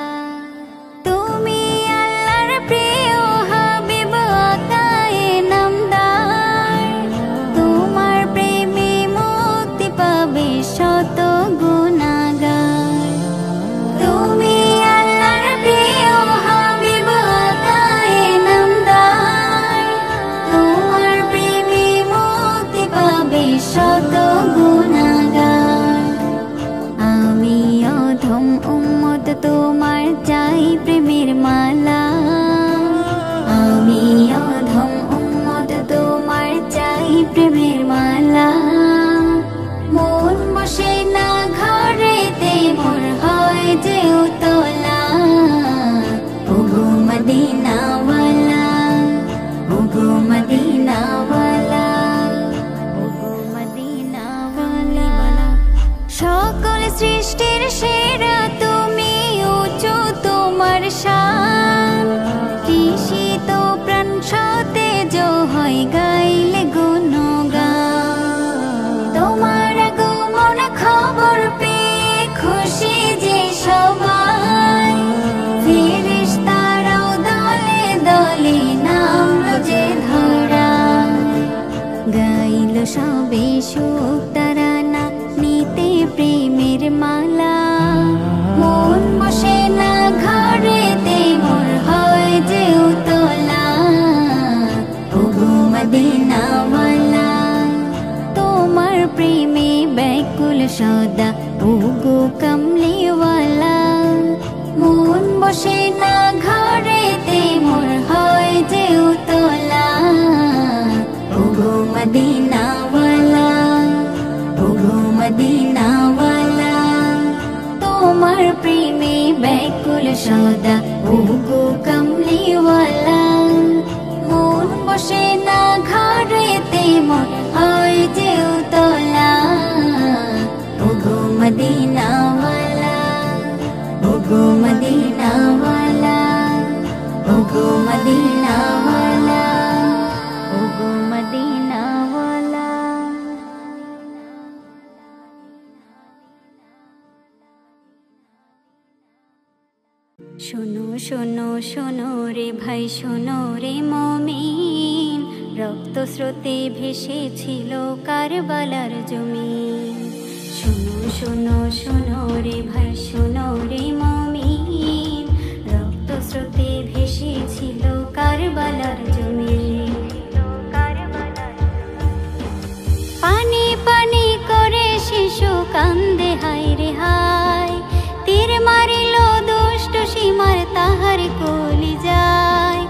তুমি আল্লাহর প্রিয় হাবিব আকায়ে নামদার তোমার প্রেমে মুক্তি পাবে শত গুনাহগার তুমি আল্লাহর প্রিয় হাবিব আকায়ে নামদার তোমার প্রেমে মুক্তি পাবে শত গুনাহগার আমি অধম উম্মত তোমার চাই প্রেমের মালা আমি অধম উম্মত তোমার চাই প্রেমের মালা মন বসে না ঘরেতে মোর হয় যে উতলা ওগো মদিনাওয়ালা ওগো মদিনাওয়ালা ওগো মদিনাওয়ালা সকল সৃষ্টির সেরা তুমি উঁচু তোমার শান কৃষিত প্রাণ সতেজ হয় গাইলে গুণগান তোমার আগমন খবর পেয়ে খুশি যে সবাই ফেরেশতারাও দলে দলে নামলো যে ধরা গাইল সবে সুখ তারানা নিতে প্রেমের মালা মন বসে না ঘরেতে মোর হয় যে উতলা ওগো মদিনাওয়ালা তোমার প্রেমে ব্যাকুল সদা ওগো কামলিওয়ালা মন বসে না ঘরেতে মোর হয় যে উতলা ওগো মদিনাওয়ালা ওগো মদিনাওয়ালা তোমার প্রেমে ব্যাকুল সদা ওগো কামলিওয়ালা মন বসে না ঘরেতে মোর হয় যে উতলা ওগো মদিনাওয়ালা ওগো মদিনাওয়ালা ওগো মদিনাওয়ালা ওগো শোনো শোনো শোনো রে ভাই শোনো রে মুমিন, রক্ত স্রোতে ভেসেছিল কারবালার জমিন। শোনো শোনো শোনো রে ভাই শোনো রে মুমিন, রক্ত স্রোতে ভেসেছিল কারবালার জমিন। পানি পানি করে শিশু কান্দে হায় রে হায়, তীর মারিল দুষ্ট সীমার তাহার কলি যায়।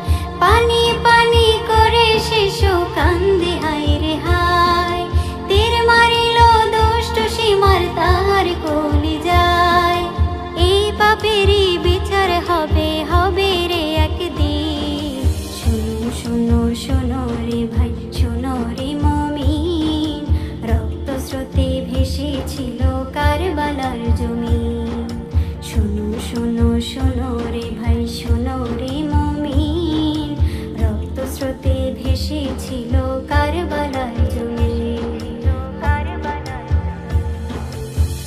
পানি পানি করে শিশু কান্দে হায় রে হায়, তীর মারিল দুষ্ট সীমার তাহার কলি যায়। এই পাপেরই বিচার হবে হবে রে একদিন। শোনো শোনো শোনো রে ভাই শোনো রে মুমিন, রক্ত স্রোতে ভেসেছিল কারবালার জমিন। শোনো শোনো শোনো রে ভাই শোনো রে মুমিন, রক্ত স্রোতে ভেসেছিল কারবালার জমিন।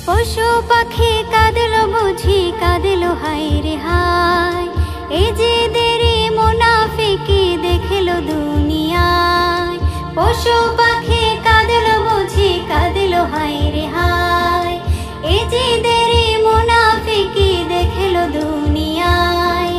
পশু পাখি কাঁদলো বুঝি কাঁদলো হায় রে হায়, এ যে দেরে মুনাফিকি দেখলো দুনিয়ায়। পশু পাখি কাঁদলো বুঝি কাঁদলো হায় রে হায়, এ যে দেরে মুনাফিকি দেখলো দুনিয়ায়।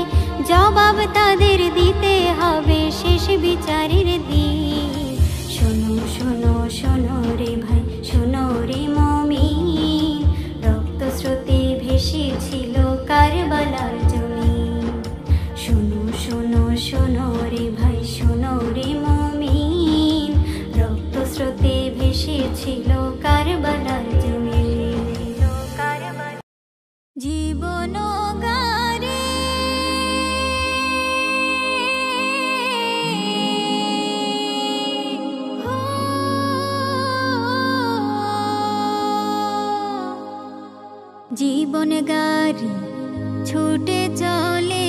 জবাব তাদের দিতে হবে শেষ বিচারের দিন। শোনো শোনো শোনো রে ভাই শোনো রে মুমিন, রক্ত স্রোতে ভেসেছিল কারবালার জমিন। শোনো শোনো শোনো রে ভাই শোনো রে মুমিন, রক্ত স্রোতে ভেসেছিল কারবালার জমিন। জীবন গারে জীবন গাড়ি ছুটে চলে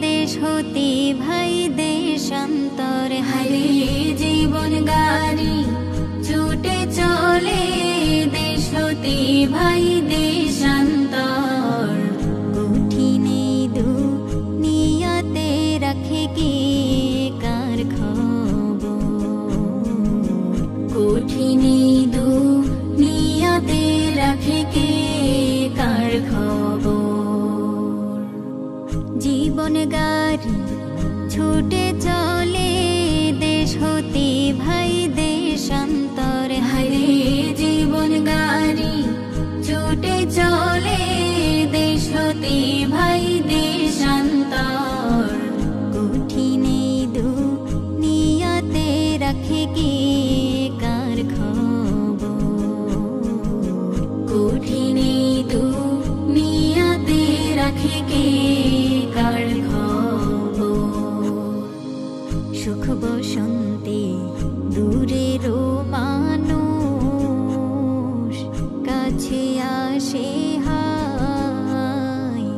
দেশ হতে ভাই দেশান্তর। হারে জীবন গাড়ি ছুটে চলে দেশ হতে ভাই দেশান্তর। কঠিনে দুনিয়াতে রাখে কে কার খবর, কঠিনে দুনিয়াতে রাখে কে কার খবর। জীবন গাড়ি ছুটে চলে দেশ হতে ভাই দেশান্তর। হারে জীবন গাড়ি ছুটে চলে দেশ হতে ভাই দেশান্তর। কঠিনে দুনিয়াতে রাখে কে কার খবর, কঠিনে দুনিয়াতে রাখে কে কার খবর। সুখ বসন্তে দূরের মানুষ কাছে আসে হায়,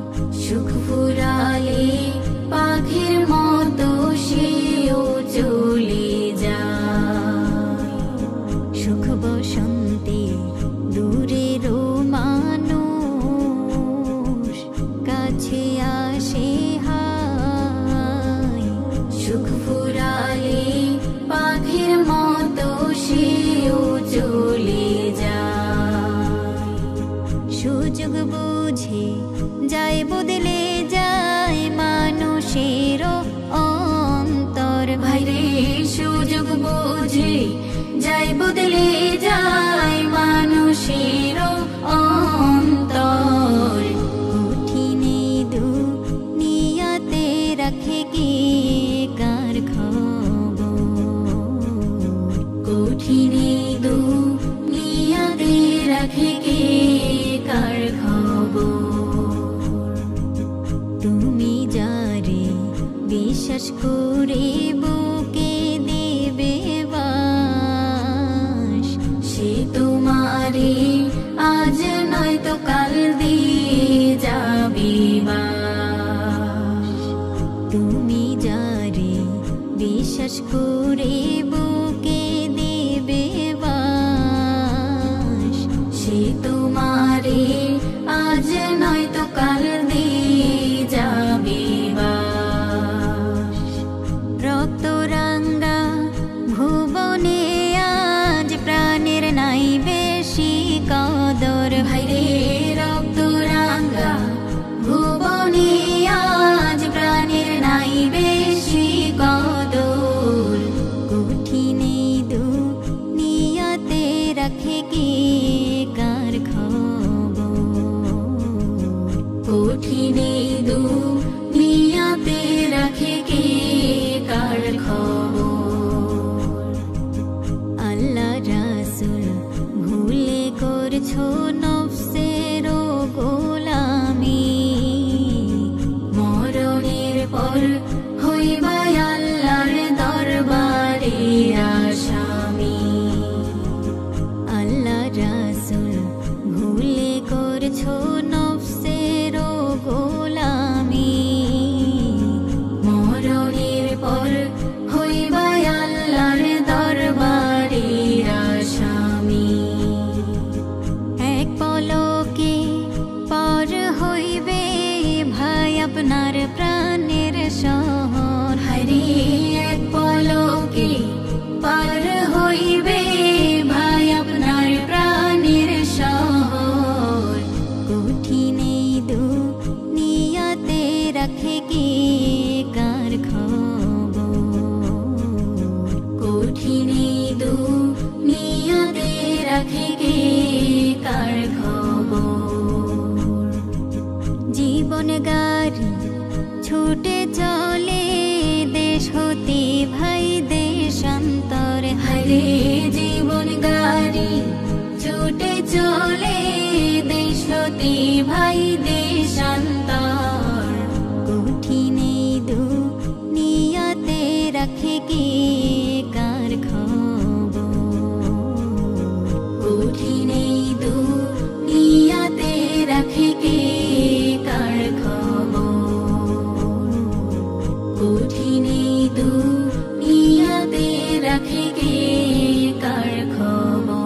সুখ ফুরালে পাখির মতো সেও চলে যায়। সুখ বসন্তে দূরের মানুষ কাছে আসে হায়, সুখ ফুরালে পাখির মতো সেও চলে যায়। সুযোগ বুঝে যায় বদলে যায় মানুষের অন্তর। ভাইরে সুযোগ বুঝে যায় বদলে যায় মানুষের অন্তর। কঠিনে দুনিয়াতে রাখে কে কার খবর, কঠিনে দুনিয়াতে রাখে কে কার খবর। তুমি যারে বিশ্বাস করে বুকে দেবে বাস, সে তোমারে আজ নয়তো কাল দিয়ে যাবে বাস। তুমি যারে বিশ্বাস করে বুকে দেবে বাস, সে তোমারে আজ নয়তো কাল দিয়ে যাবে। ছেড়ে জীবন গাড়ি ছুটে চলে দেশ হতে ভাই দেশান্তর কঠিন এই দুনিয়াতে রাখে কে কার খবর কঠিন এই দুনিয়াতে রাখে কে কার খবর কঠিন এই দুনিয়াতে রাখে কে কার খবর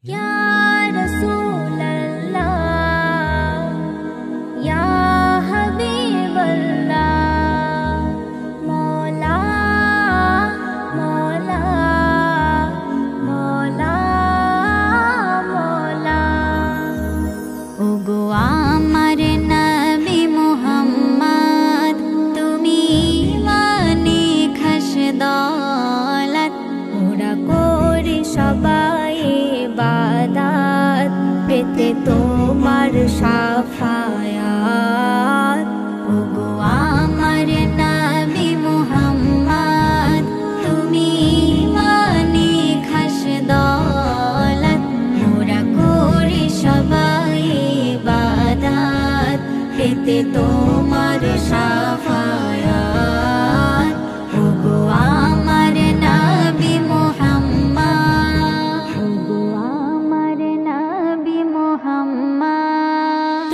ইয়া রাসূলুল্লাহ ইয়া হাবিবাল্লাহ মওলা মওলা মওলা মওলা ওগো আমার নবী মুহাম্মদ তুমি মানে খাস দৌলত ওরা করে সবাই ইবাদত পেতে তোমার শাফায়াত ওগো আমার নবী মুহাম্মদ তুমি মানে খাস দৌলত ওরা করে সবাই ইবাদত পেতে তোমার শাফায়াত ওগো আমার নবী মুহাম্মদ ওগো আমার নবী মুহাম্মদ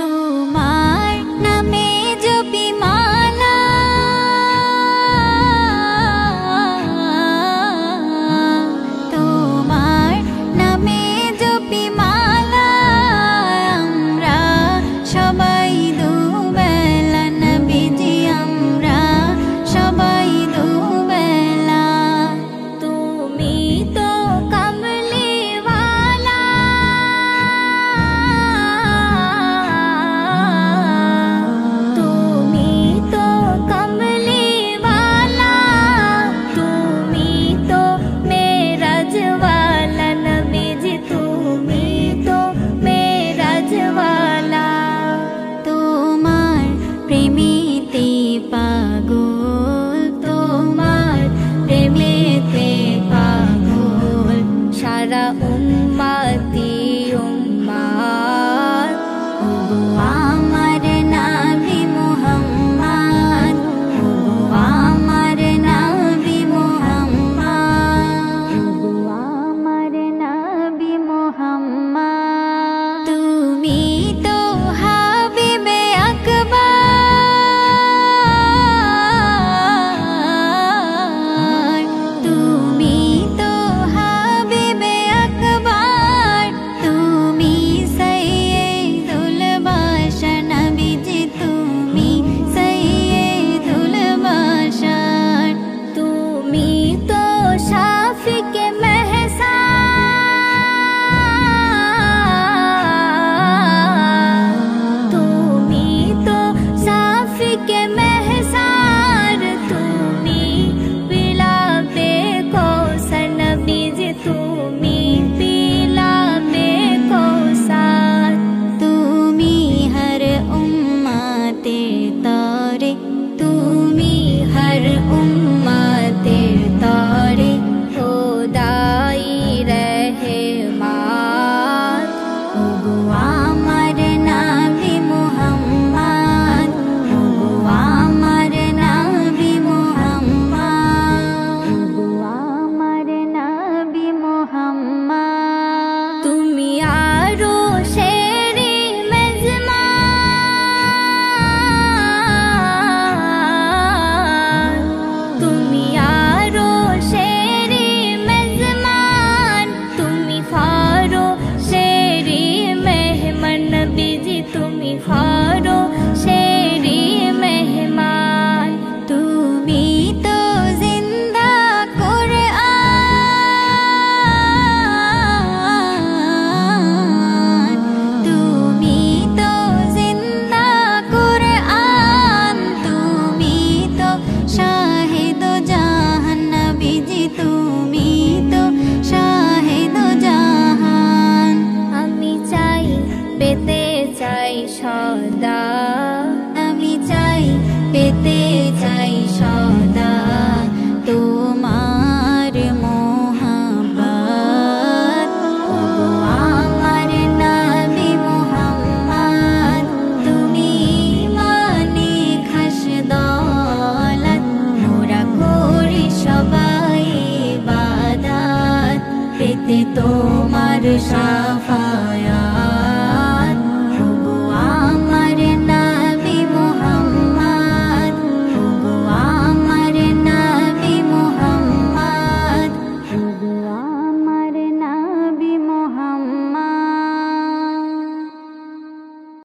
তোমার শাফাআতে